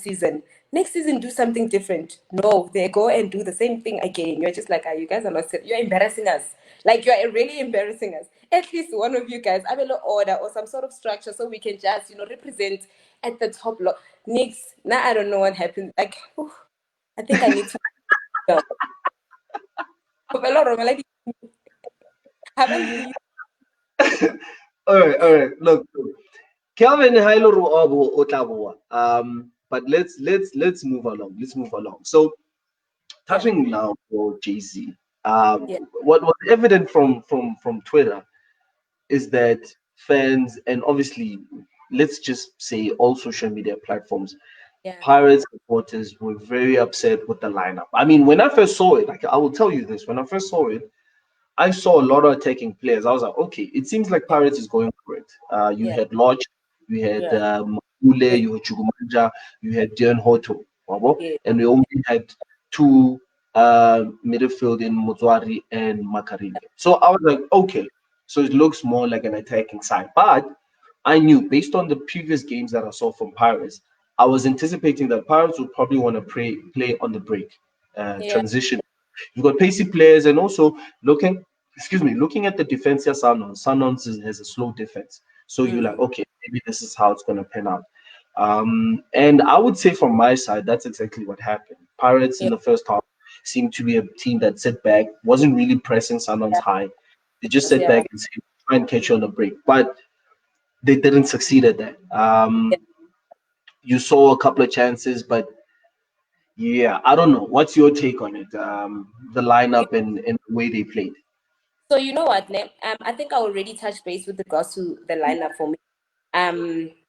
Speaker 2: season. Next season, do something different. No, they go and do the same thing again. You're just like, ah, you guys are not you're embarrassing us. Like, you're really embarrassing us. At least one of you guys have a little order or some sort of structure so we can just, you know, represent at the top. Next, now I don't know what happened. Like, whew, I think I need to go. Haven't you?
Speaker 1: All right. Look, Kelvin Hailoro Obo Otaboa. But let's move along. Let's move along. So
Speaker 2: Yeah,
Speaker 1: touching now for JC,
Speaker 2: yeah,
Speaker 1: what was evident from Twitter is that fans and obviously let's just say all social media platforms,
Speaker 2: yeah,
Speaker 1: Pirates supporters were very upset with the lineup. I mean, when I first saw it, like I will tell you this, when I first saw it, I saw a lot of attacking players. I was like, okay, it seems like
Speaker 2: yeah,
Speaker 1: Pirates is going for it. You
Speaker 2: yeah,
Speaker 1: had Lodge, you had
Speaker 2: yeah,
Speaker 1: Mule,
Speaker 2: yeah,
Speaker 1: you had Chugumanja, you had Dion Hoto, wabo,
Speaker 2: yeah,
Speaker 1: and we only had two midfield in Mozwari and Makarine. So I was like, okay, so it looks more like an attacking side. But I knew based on the previous games that I saw from Pirates, I was anticipating that Pirates would probably want to play on the break,
Speaker 2: yeah,
Speaker 1: transition. You've got pacey players, and also looking at the defense here, Sunons has a slow defense. So you're like,
Speaker 2: mm,
Speaker 1: okay, maybe this is how it's going to pan out. And I would say from my side, that's exactly what happened. Pirates in
Speaker 2: yeah,
Speaker 1: the first half seemed to be a team that sat back, wasn't really pressing Sunons high. They just sat
Speaker 2: yeah,
Speaker 1: back and said, try and catch you on the break. But they didn't succeed at that.
Speaker 2: yeah.
Speaker 1: You saw a couple of chances, but yeah, I don't know. What's your take on it? The lineup and the way they played.
Speaker 2: So you know what, Ne? I think I already touched base with regards to the lineup for me.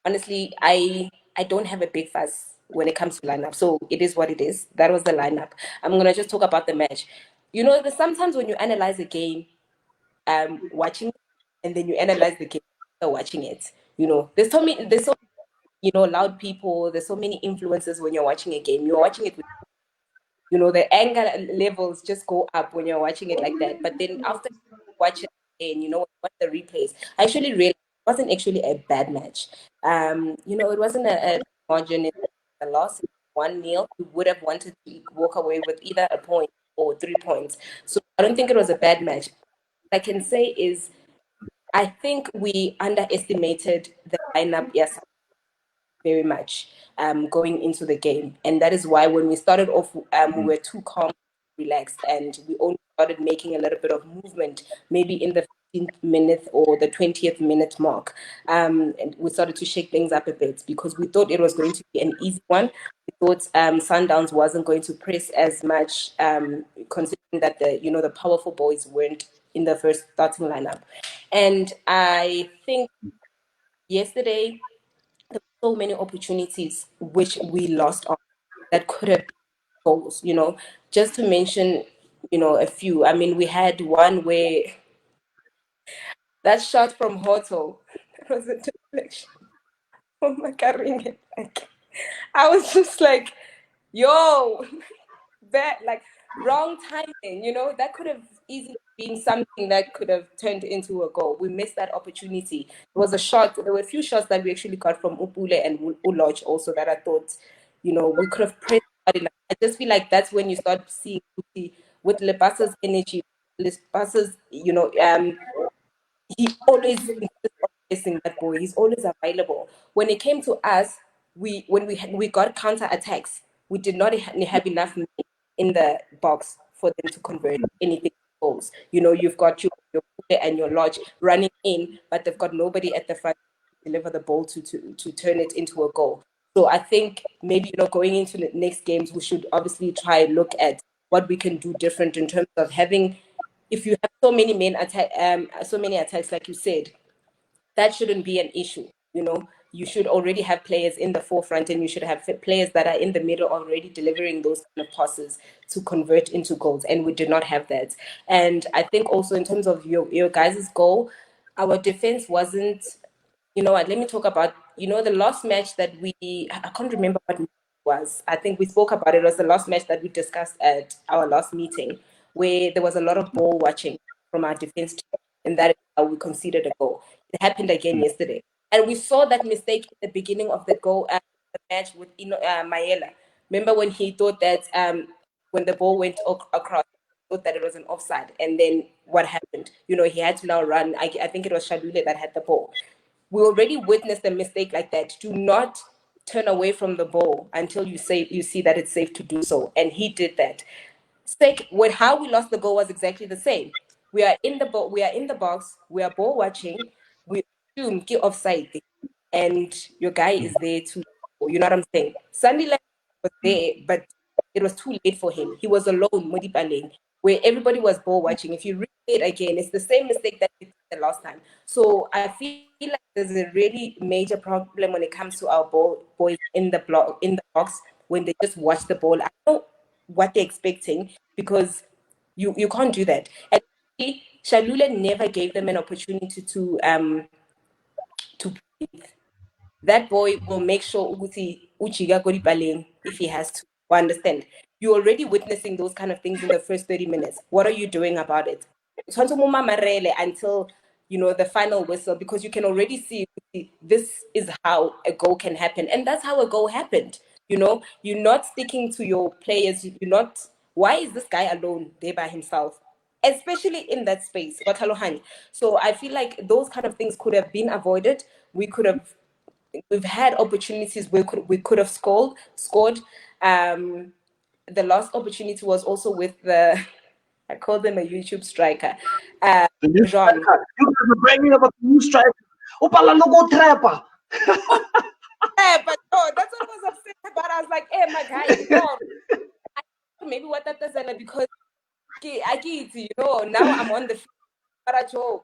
Speaker 2: Honestly, I don't have a big fuss when it comes to lineup. So it is what it is. That was the lineup. I'm gonna just talk about the match. You know, there's sometimes when you analyze a game, watching, and then you analyze the game after watching it. You know, there's so, you know, loud people. There's so many influences when you're watching a game. You're watching it with, you know, the anger levels just go up when you're watching it like that. But then after you watch it and, you know, watch the replays, I actually realized it wasn't actually a bad match. You know, it wasn't a margin, a loss, 1-0. You would have wanted to walk away with either a point or 3 points. So I don't think it was a bad match. What I can say is I think we underestimated the lineup, yes, very much going into the game. And that is why when we started off, we were too calm, relaxed, and we only started making a little bit of movement, maybe in the 15th minute or the 20th minute mark. And we started to shake things up a bit because we thought it was going to be an easy one. We thought Sundowns wasn't going to press as much, considering that the powerful boys weren't in the first starting lineup. And I think yesterday there were so many opportunities which we lost on that could have been goals, just to mention, a few. I mean, we had one where that shot from Hoto, it was a deflection. Oh my God, I was just like, yo, that like wrong timing, that could have easily been something that could have turned into a goal. We missed that opportunity. There was a shot, there were a few shots that we actually got from Upule and Uloch also that I thought, we could have pressed. I just feel like that's when you start seeing with Lepasa's energy, Lepasa's, he always insists on facing that boy. He's always available. When it came to us, when we got counter attacks, we did not have enough men in the box for them to convert anything to goals. You've got your Pule and your Lodge running in, but they've got nobody at the front to deliver the ball to turn it into a goal. So I think maybe going into the next games, we should obviously try and look at what we can do different in terms of having. If you have so many so many attacks, like you said, that shouldn't be an issue. You should already have players in the forefront, and you should have players that are in the middle already delivering those kind of passes to convert into goals. And we did not have that. And I think also in terms of your guys' goal, our defense wasn't. You know what? Let me talk about the last match that I can't remember what it was. I think we spoke about it. It was the last match that we discussed at our last meeting, where there was a lot of ball watching from our defense team, and that is how we conceded a goal. It happened again yesterday, and we saw that mistake at the beginning of the goal the match with Mayela. Remember when he thought that when the ball went across, he thought that it was an offside, and then what happened? He had to now run. I think it was Shadule that had the ball. We already witnessed a mistake like that. Do not turn away from the ball until you see that it's safe to do so. And he did that. How we lost the goal was exactly the same. We are in the box, we are ball watching, we assume get offside, and your guy is there to, you know what I'm saying? Sunderland was there, but it was too late for him. He was alone, Modipaleng, where everybody was ball watching. If you read it again, it's the same mistake that we did the last time. So I feel like there's a really major problem when it comes to our boys in the box when they just watch the ball. I don't know what they're expecting, because you can't do that. And Shalula never gave them an opportunity to breathe. That boy will make sure Uchiga Goripaleng if he has to. Understand? You're already witnessing those kind of things in the first 30 minutes. What are you doing about it? Until the final whistle, because you can already see this is how a goal can happen. And that's how a goal happened. You're not sticking to your players. Why is this guy alone there by himself? Especially in that space. So I feel like those kind of things could have been avoided. We've had opportunities where we could have scored. The last opportunity was also with I call them a YouTube striker.
Speaker 1: The new
Speaker 2: Jean.
Speaker 1: striker. You guys are bragging about the new striker. Opala logo trapper.
Speaker 2: Yeah, but no, that's what I was upset about. I was like, hey, my guy, maybe what that does, because I get now I'm on the field.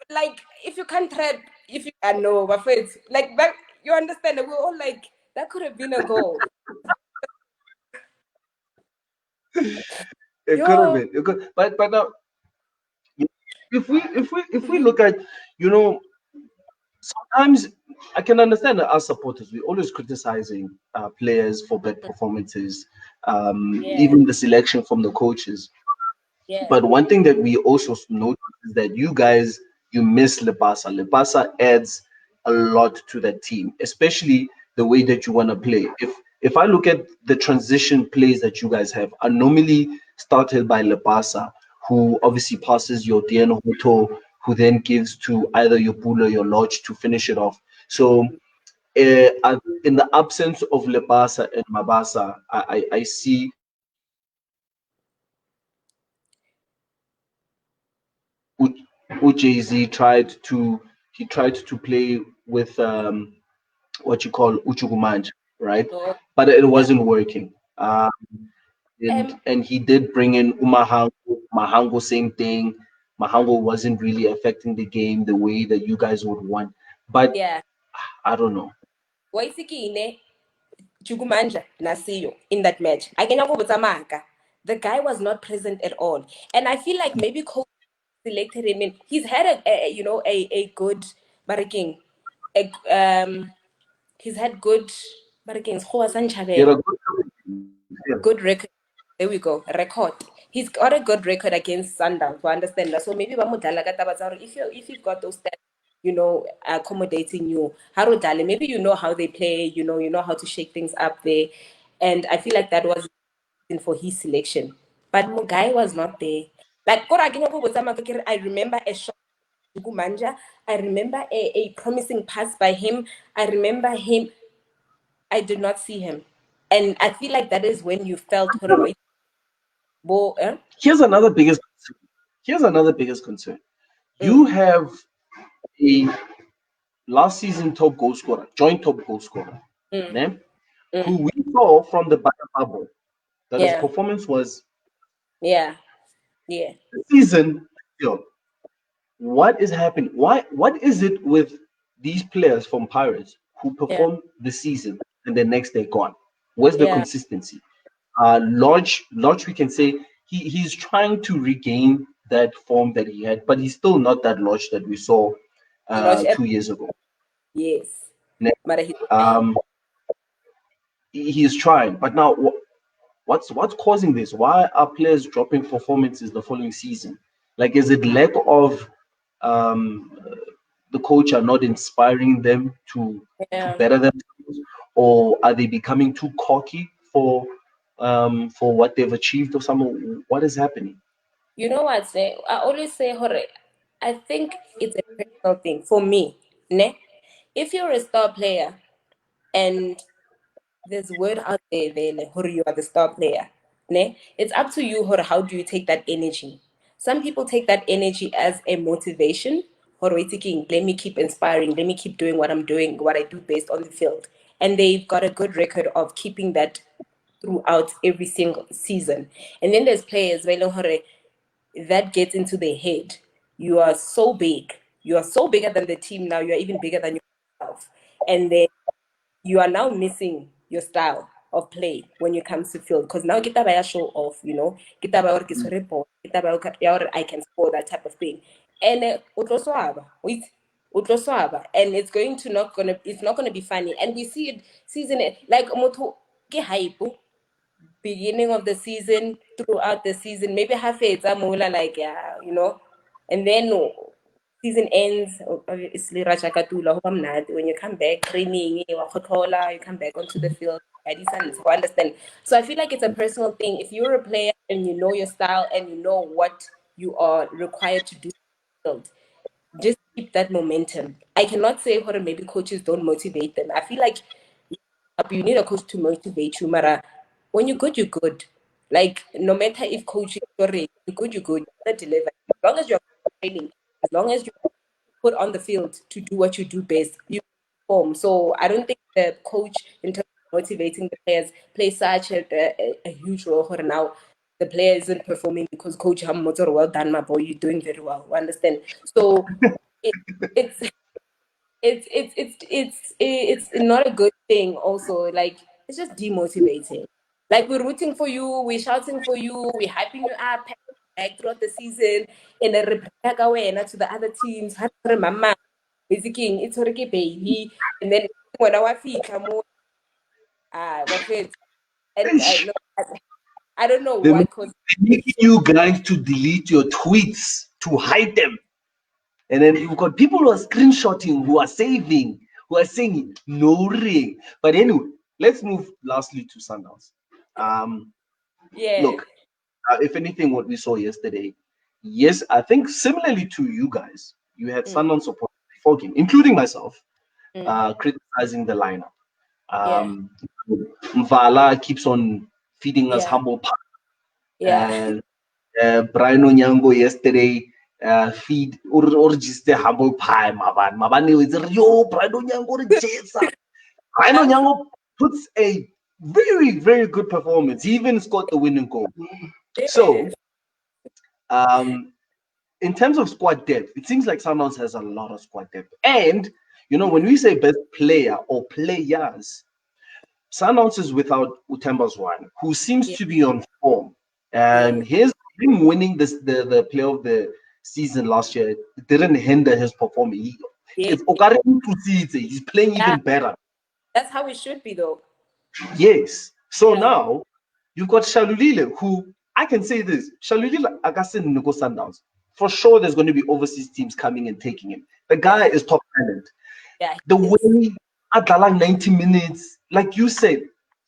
Speaker 2: Like, if you can't trap, I know, my friends, like that, you understand that we're all like, that could have been a goal.
Speaker 1: It could have been. But now, if we look at, sometimes I can understand that as supporters, we're always criticizing players for bad performances, even the selection from the coaches.
Speaker 2: Yeah.
Speaker 1: But one thing that we also notice is that you miss Lepasa. Lepasa adds a lot to that team, especially the way that you want to play. If I look at the transition plays that you guys have, are normally started by Lepasa, who obviously passes your Diano Hoto, who then gives to either your Pula or your Lodge to finish it off. So in the absence of Lebasa and Mabasa, I see UJZ tried to play with what you call Uchugumanj, right?
Speaker 2: So,
Speaker 1: But it
Speaker 2: yeah.
Speaker 1: wasn't working. And he did bring in Umahango. Mahango, same thing. Mahango wasn't really affecting the game the way that you guys would want. But
Speaker 2: Yeah.
Speaker 1: I don't know.
Speaker 2: Waisikine Chugumanja Nasiyo in that match. The guy was not present at all. And I feel like maybe coach selected him in. He's had a good baraking. He's had good baraking.
Speaker 1: He had a good
Speaker 2: Good record. There we go. Record. He's got a good record against Sundowns. To understand that. So maybe if you've got those stats, accommodating you, maybe you know how they play. You know how to shake things up there, and I feel like that was for his selection. But Mugai was not there. Like I remember a shot Manja. I remember a promising pass by him. I remember him. I did not see him. And I feel like that is when you felt horrible.
Speaker 1: Here's another biggest concern. Here's another biggest concern. You
Speaker 2: Mm,
Speaker 1: have a last season top goal scorer, joint top goal scorer,
Speaker 2: mm,
Speaker 1: né? Who
Speaker 2: mm.
Speaker 1: we saw from the bubble that his
Speaker 2: Yeah,
Speaker 1: performance was
Speaker 2: yeah, yeah,
Speaker 1: this season. Yo, what is happening? What is it with these players from Pirates who
Speaker 2: yeah,
Speaker 1: perform the season and the next day gone? Where's the
Speaker 2: yeah.
Speaker 1: consistency? Lodge, we can say he's trying to regain that form that he had, but he's still not that Lodge that we saw
Speaker 2: Lodge,
Speaker 1: 2 years ago.
Speaker 2: yes.
Speaker 1: Ne-
Speaker 2: But he's trying.
Speaker 1: Um, he's trying, but now what's causing this? Why are players dropping performances the following season? Like, is it lack of um, the coach are not inspiring them to
Speaker 2: Yeah.
Speaker 1: better themselves, or are they becoming too cocky for what they've achieved or something? What is happening?
Speaker 2: You know what, say? I always say, Hore, I think it's a personal thing for me. Ne? If you're a star player and there's word out there, like, Hore, you are the star player. Ne? It's up to you, Hore, how do you take that energy? Some people take that energy as a motivation. Hore, thinking, let me keep inspiring, let me keep doing what I'm doing, what I do best on the field. And they've got a good record of keeping that throughout every single season. And then there's players, Hore, that gets into their head. You are so big. You are so bigger than the team now. You are even bigger than yourself. And then you are now missing your style of play when you come to field. Because now kita baya show off, Kita baya ke tshwere ball, kita baya I can score, that type of thing. And wait, and it's not gonna be funny. And we see it season like motho ke hype beginning of the season, throughout the season, maybe half it's mola like and then season ends. Obviously, Rachakatula, when you come back training, you come back onto the field. I understand. So I feel like it's a personal thing. If you're a player and you know your style and you know what you are required to do, just keep that momentum. I cannot say what maybe coaches don't motivate them. I feel like you need a coach to motivate you, Mara. When you're good, you're good. Like no matter if coach is sorry, you're good, you're good. You're gonna deliver. As long as you're training, as long as you put on the field to do what you do best, you perform. So I don't think the coach, in terms of motivating the players, plays such a huge role. For now, the player isn't performing because coach Hammotor, well done, my boy, you're doing very well. You understand? So it, it's it's not a good thing also, like it's just demotivating. Like we're rooting for you, we're shouting for you, we're hyping you up like throughout the season, and then to the other teams. Mama basically it's already baby, and then when I feet more what fit. And
Speaker 1: Eish,
Speaker 2: no, I don't know
Speaker 1: they're
Speaker 2: what caused
Speaker 1: making you guys to delete your tweets to hide them. And then you've got people who are screenshotting, who are saving, who are saying no ring. But anyway, let's move lastly to Sundowns. Um,
Speaker 2: yeah.
Speaker 1: Look, if anything, what we saw yesterday, yes, I think similarly to you guys, you had
Speaker 2: Mm,
Speaker 1: Sundowns support before game, including myself. criticizing the lineup.
Speaker 2: Yeah.
Speaker 1: Mvala keeps on feeding us
Speaker 2: Yeah.
Speaker 1: humble pie.
Speaker 2: Yeah.
Speaker 1: And Brian Onyango yesterday feed or just the humble pie. Maban is yo Brian Onyango Jesa. Brian Onyango puts a very, very good performance. He even scored the winning goal. So, in terms of squad depth, it seems like Sundowns has a lot of squad depth. And, when we say best player or players, Sundowns is without Utembas one, who seems to be on form. And him winning the player of the season last year, it didn't hinder his performance. It's Okare to see it. He's playing even better.
Speaker 2: That's how it should be, though.
Speaker 1: Yes. So now you've got Shalulile, who I can say this: Shalulile Agasin Nugo Sundowns. For sure, there's going to be overseas teams coming and taking him. The guy is top talent.
Speaker 2: Yeah.
Speaker 1: The way Adala 90 minutes, like you said,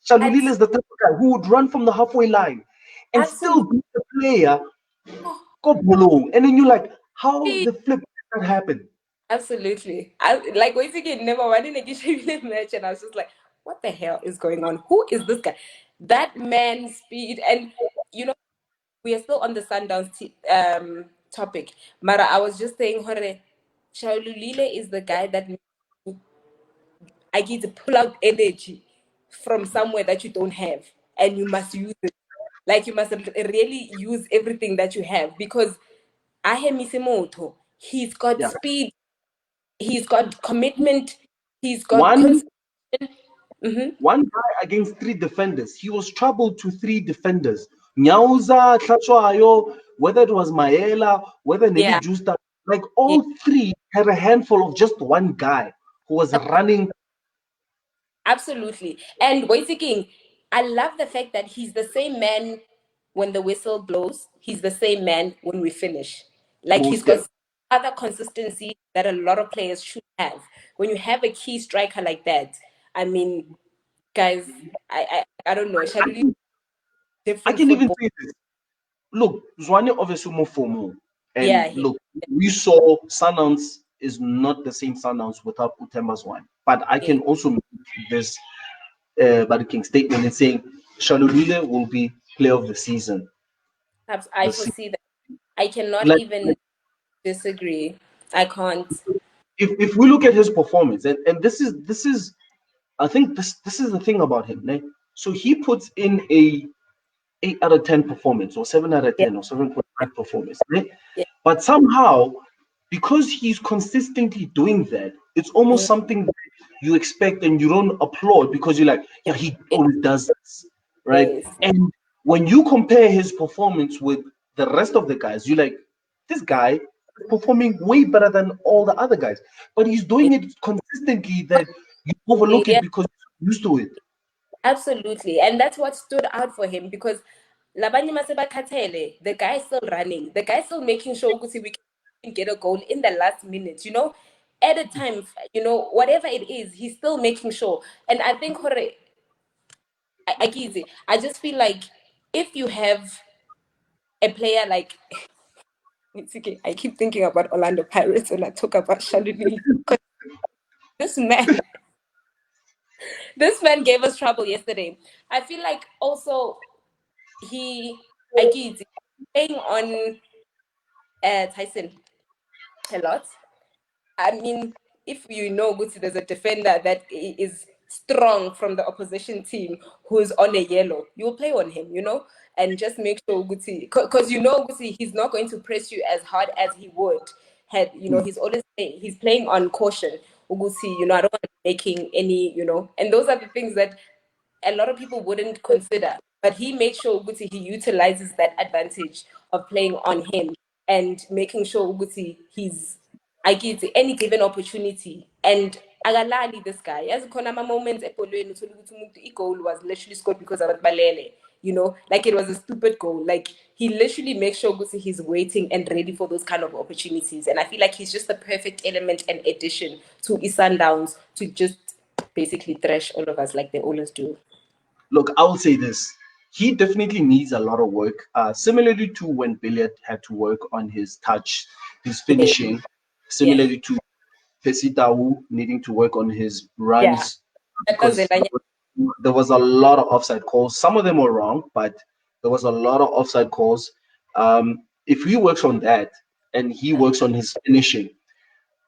Speaker 1: Shalulile is the type of guy who would run from the halfway line and still be the player. Go below, and then you're like, how the flip did that happen?
Speaker 2: Absolutely. Like once again, never wanted to match, and I was just like, what the hell is going on? Who is this guy? That man's speed, and we are still on the Sundowns topic. Mara, I was just saying, Hore, Shaululile is the guy that I get to pull out energy from somewhere that you don't have, and you must use it. Like you must really use everything that you have because I have Misimoto. He's got speed. He's got commitment. He's got
Speaker 1: one guy against three defenders. He was troubled to three defenders. Nyauza, Tlachoayo, whether it was Maela, whether Nelly Justa, like all three had a handful of just one guy who was running.
Speaker 2: Absolutely. And Waiting, I love the fact that he's the same man when the whistle blows. He's the same man when we finish. Like he's got other consistency that a lot of players should have. When you have a key striker like that, I mean, guys, I don't know.
Speaker 1: I can even say this. Look, Zwane obviously more formal. And look, we saw Sundowns is not the same Sundowns without Utemba's one. But I can also make this King statement in saying Shalulile will be player of the season.
Speaker 2: I foresee that. I cannot even disagree. I can't.
Speaker 1: If we look at his performance, and this is I think this is the thing about him, né? So he puts in a 8 out of 10 performance or 7 out of 10 or 7.5 performance, né? But somehow, because he's consistently doing that, it's almost something that you expect and you don't applaud because you're like, yeah, he always does this, right? And when you compare his performance with the rest of the guys, you're like, this guy is performing way better than all the other guys, but he's doing it consistently that you overlook it because you're used to it.
Speaker 2: Absolutely. And that's what stood out for him because Labani Maseba Katele, the guy is still running. The guy is still making sure we can get a goal in the last minute, at a time, whatever it is, he's still making sure. And I think I just feel like if you have a player like it's okay, I keep thinking about Orlando Pirates when I talk about Shalini. This man gave us trouble yesterday. I feel like also playing on Tyson a lot. I mean, if Guti, there's a defender that is strong from the opposition team who's on a yellow, you will play on him, and just make sure Guti, because Guti, he's not going to press you as hard as he would had, he's always he's playing on caution. Uguti, I don't want to be making any, and those are the things that a lot of people wouldn't consider. But he made sure Uguti, he utilizes that advantage of playing on him and making sure Uguti, I give any given opportunity. And agalali this guy. As Konama moments goal was literally scored because of Balele. Like it was a stupid goal. Like he literally makes sure Gusi he's waiting and ready for those kind of opportunities. And I feel like he's just the perfect element and addition to Sundowns to just basically thrash all of us like they always do.
Speaker 1: Look, I will say this. He definitely needs a lot of work. Similarly to when Billiard had to work on his touch, his finishing, similarly to Pesitau needing to work on his
Speaker 2: Yeah.
Speaker 1: runs because there was a lot of offside calls. Some of them were wrong, but there was a lot of offside calls. If he works on that and he works on his finishing,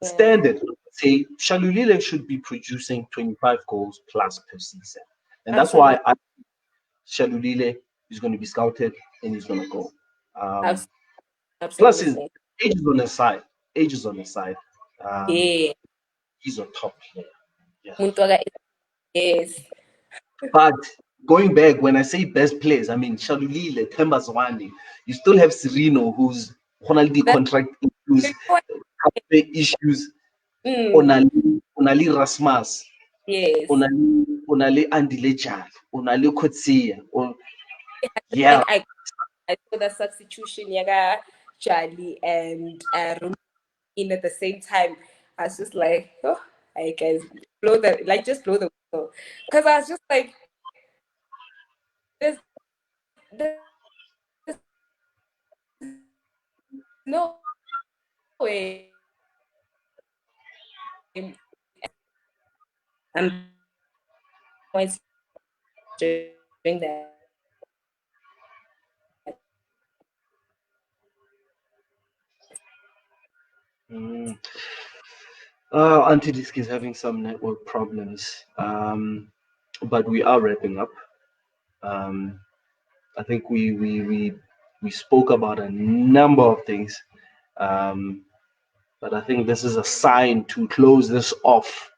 Speaker 1: standard, say Shalulile should be producing 25 goals plus per season. And that's why Shalulile is going to be scouted and he's going to go. Plus, his
Speaker 2: Absolutely.
Speaker 1: age is on his side. Age is on his side.
Speaker 2: Yeah.
Speaker 1: He's a top player. Yeah.
Speaker 2: Muntoga, yes.
Speaker 1: But going back, when I say best players, I mean Shalulile, Themba Zwane. You still have Sereno, who's Ronaldo contract issues. Onali Rasmus.
Speaker 2: Yes.
Speaker 1: Onali Andy Lejal. Onali Kotsia. Yeah.
Speaker 2: Like I saw the substitution, Yaga, Charlie, and in at the same time. I was just like, oh, I guys just blow the whistle. Because I was just like, there's no way. I'm doing that.
Speaker 1: Aunty Diski is having some network problems, but we are wrapping up. I think we spoke about a number of things, but I think this is a sign to close this off.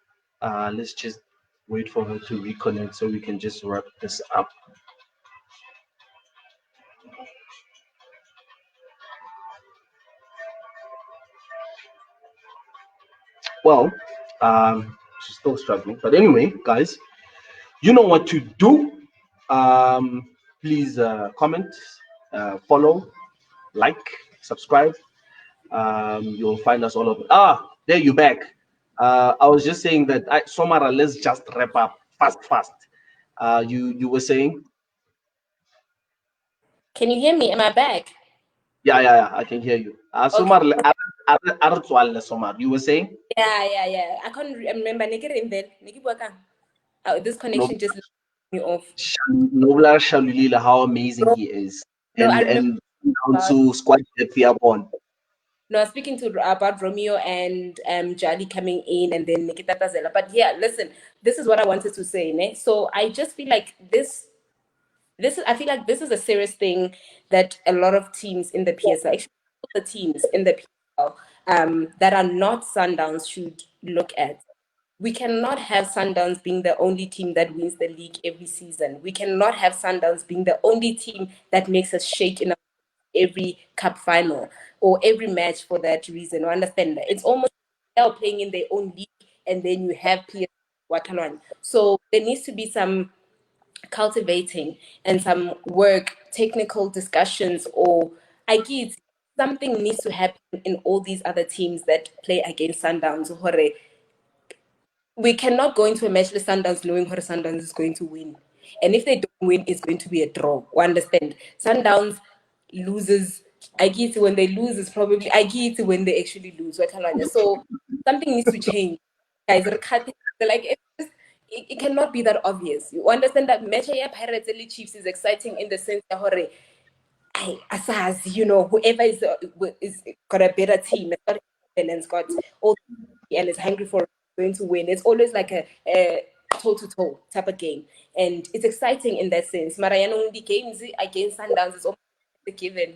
Speaker 1: Let's just wait for her to reconnect so we can just wrap this up. Well, she's still struggling, but anyway, guys, you know what to do. Please comment, follow, like, subscribe. You'll find us all over. There you back. I was just saying that Somara, let's just wrap up fast. You were saying?
Speaker 2: Can you hear me? Am I back?
Speaker 1: Yeah, I can hear you. Somar, Somar, you were saying?
Speaker 2: Yeah. I can't remember. This connection just let me off.
Speaker 1: Noblar Shalulila, how amazing he is. And also squad on.
Speaker 2: No, I was speaking about Romeo and Jali coming in and then Nikita Tazela. But yeah, listen, this is what I wanted to say. Ne? So I just feel like I feel like this is a serious thing that a lot of teams in the PSL, actually all the teams in the PSL that are not Sundowns should look at. We cannot have Sundowns being the only team that wins the league every season. We cannot have Sundowns being the only team that makes us shake in every cup final or every match for that reason. I understand that. It's almost they're playing in their own league and then you have PSL Watalwan. So there needs to be some cultivating and some work, technical discussions, or I guess something needs to happen in all these other teams that play against Sundowns. We cannot go into a match with Sundowns knowing where Sundowns is going to win. And if they don't win, it's going to be a draw. We understand. Sundowns loses. I guess when they lose, it's probably I guess when they actually lose. So something needs to change. Guys, like it cannot be that obvious. You understand that match Pirates and Chiefs is exciting in the sense that whoever is got a better team and has got all and is hungry for going to win. It's always like a toe-to-toe type of game. And it's exciting in that sense. Mariano, the games against Sundowns is almost a given,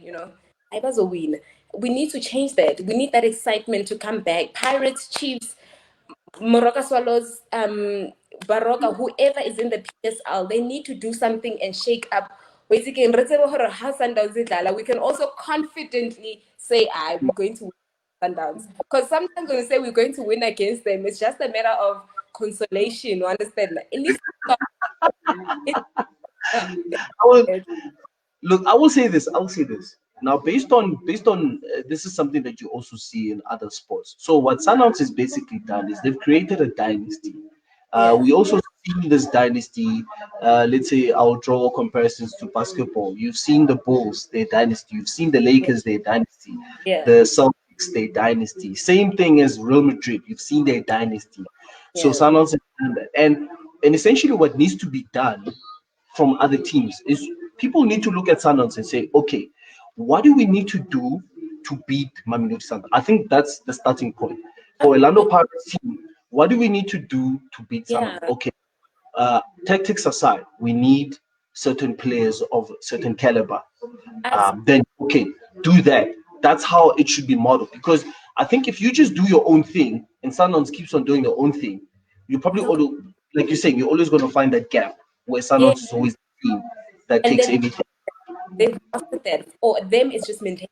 Speaker 2: I was a win. We need to change that. We need that excitement to come back. Pirates, Chiefs, Moroka Swallows, Baroka, whoever is in the PSL, they need to do something and shake up. We can also confidently say, we're going to win Sundowns. Because sometimes when we say we're going to win against them, it's just a matter of consolation. You understand? At least
Speaker 1: I will say this. Now, based on this is something that you also see in other sports. So what Sundowns has basically done is they've created a dynasty. We also see this dynasty. Let's say I'll draw comparisons to basketball. You've seen the Bulls, their dynasty. You've seen the Lakers, their dynasty. The Celtics, fix their dynasty. Same thing as Real Madrid. You've seen their dynasty. So
Speaker 2: Yeah.
Speaker 1: Sundowns has done that. And essentially what needs to be done from other teams is people need to look at Sundowns and say, okay, what do we need to do to beat Mamelodi Sundowns? I think that's the starting point. For Orlando Pirates team, what do we need to do to beat Sundowns?
Speaker 2: Yeah.
Speaker 1: Okay, tactics aside, we need certain players of certain caliber.
Speaker 2: As
Speaker 1: Then okay, do that. That's how it should be modeled. Because I think if you just do your own thing and Sundowns keeps on doing their own thing, you probably
Speaker 2: so,
Speaker 1: always, like you're saying, you're always going to find that gap where
Speaker 2: yeah.
Speaker 1: Sundowns is always the team that
Speaker 2: And
Speaker 1: takes
Speaker 2: then
Speaker 1: everything.
Speaker 2: they've mastered that. For them, it's just maintaining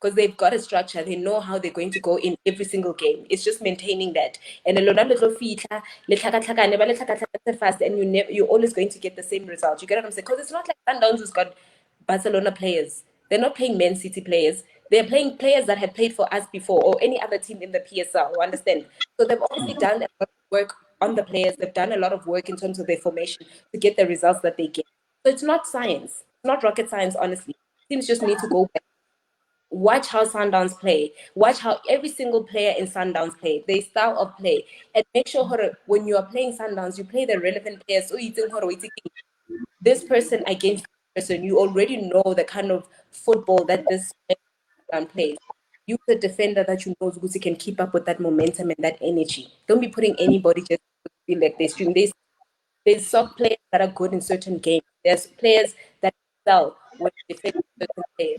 Speaker 2: because they've got a structure. They know how they're going to go in every single game. It's just maintaining that. And a lot of fast, and you're always going to get the same result. You get what I'm saying? Because it's not like Sundowns who's got Barcelona players. They're not playing Man City players. They're playing players that have played for us before or any other team in the PSL. Understand? So they've obviously done a lot of work on the players. They've done a lot of work in terms of their formation to get the results that they get. So it's not science. It's not rocket science, honestly. Teams just need to go back. Watch how Sundowns play. Watch how every single player in Sundowns play, their style of play. And make sure when you are playing Sundowns, you play the relevant players. So you think, this person against this person, you already know the kind of football that this person plays. Use a defender that you know who can keep up with that momentum and that energy. Don't be putting anybody just to feel like they stream. There's some players that are good in certain games. There's players that excel when defending certain players.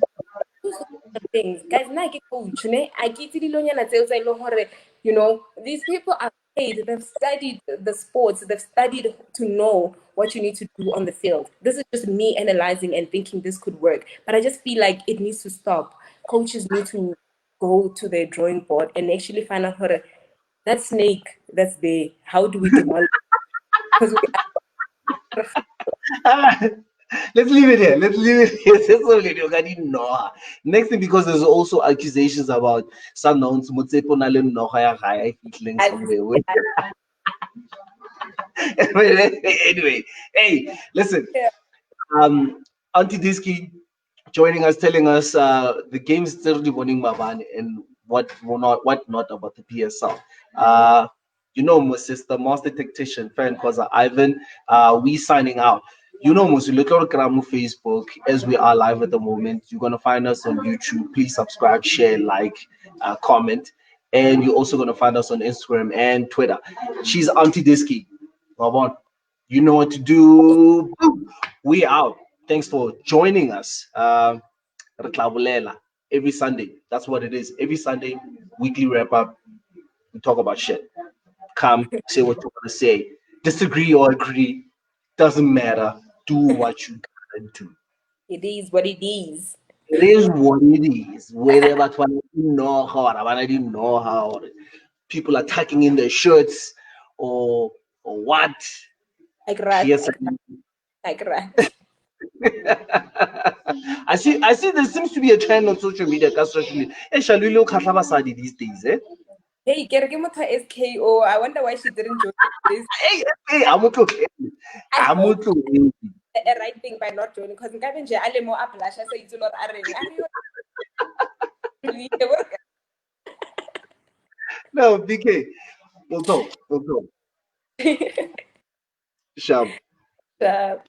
Speaker 2: Those are the things. Guys, now I get coach, I get to the you know, these people are paid, they've studied the sports, they've studied to know what you need to do on the field. This is just me analyzing and thinking this could work. But I just feel like it needs to stop. Coaches need to go to their drawing board and actually find out that snake that's there, how do we demolish? Because we
Speaker 1: Let's leave it here. Let's leave it here. That's all it is. I didn't know her. Next thing, because there's also accusations about Sundowns, Motsepo na le noga ya gae e fitlheng somewhere. Anyway, hey, listen. Aunty Diski joining us, telling us the game's still winning Maban and what not about the PSL. You know, my sister, master tactician, Irvin Khoza, Ivan. We signing out. You know, Mus, look at Facebook as we are live at the moment. You're gonna find us on YouTube. Please subscribe, share, like, comment, and you're also gonna find us on Instagram and Twitter. She's Aunty Diski. Mabon, you know what to do. Boom. We out. Thanks for joining us. Every Sunday. That's what it is. Every Sunday, weekly wrap up. We talk about shit. Come, say what you want to say. Disagree or agree. Doesn't matter. Do what you gotta do.
Speaker 2: it is what it is.
Speaker 1: It is what it is. Whether but when you know how or when I didn't know how people are tucking in their shirts or what.
Speaker 2: Like rat,
Speaker 1: Yes.
Speaker 2: like rat.
Speaker 1: I see there seems to be a trend on social media, especially shall we look at Basadi these days, eh?
Speaker 2: Hey, Kergemota SKO. I wonder why she didn't join this.
Speaker 1: Hey, I'm okay.
Speaker 2: I
Speaker 1: I'm
Speaker 2: hope
Speaker 1: okay.
Speaker 2: a right thing by not joining because Nkabenje ale mo applasha so it's not areng.
Speaker 1: No, BK. We'll talk. Sharp.
Speaker 2: So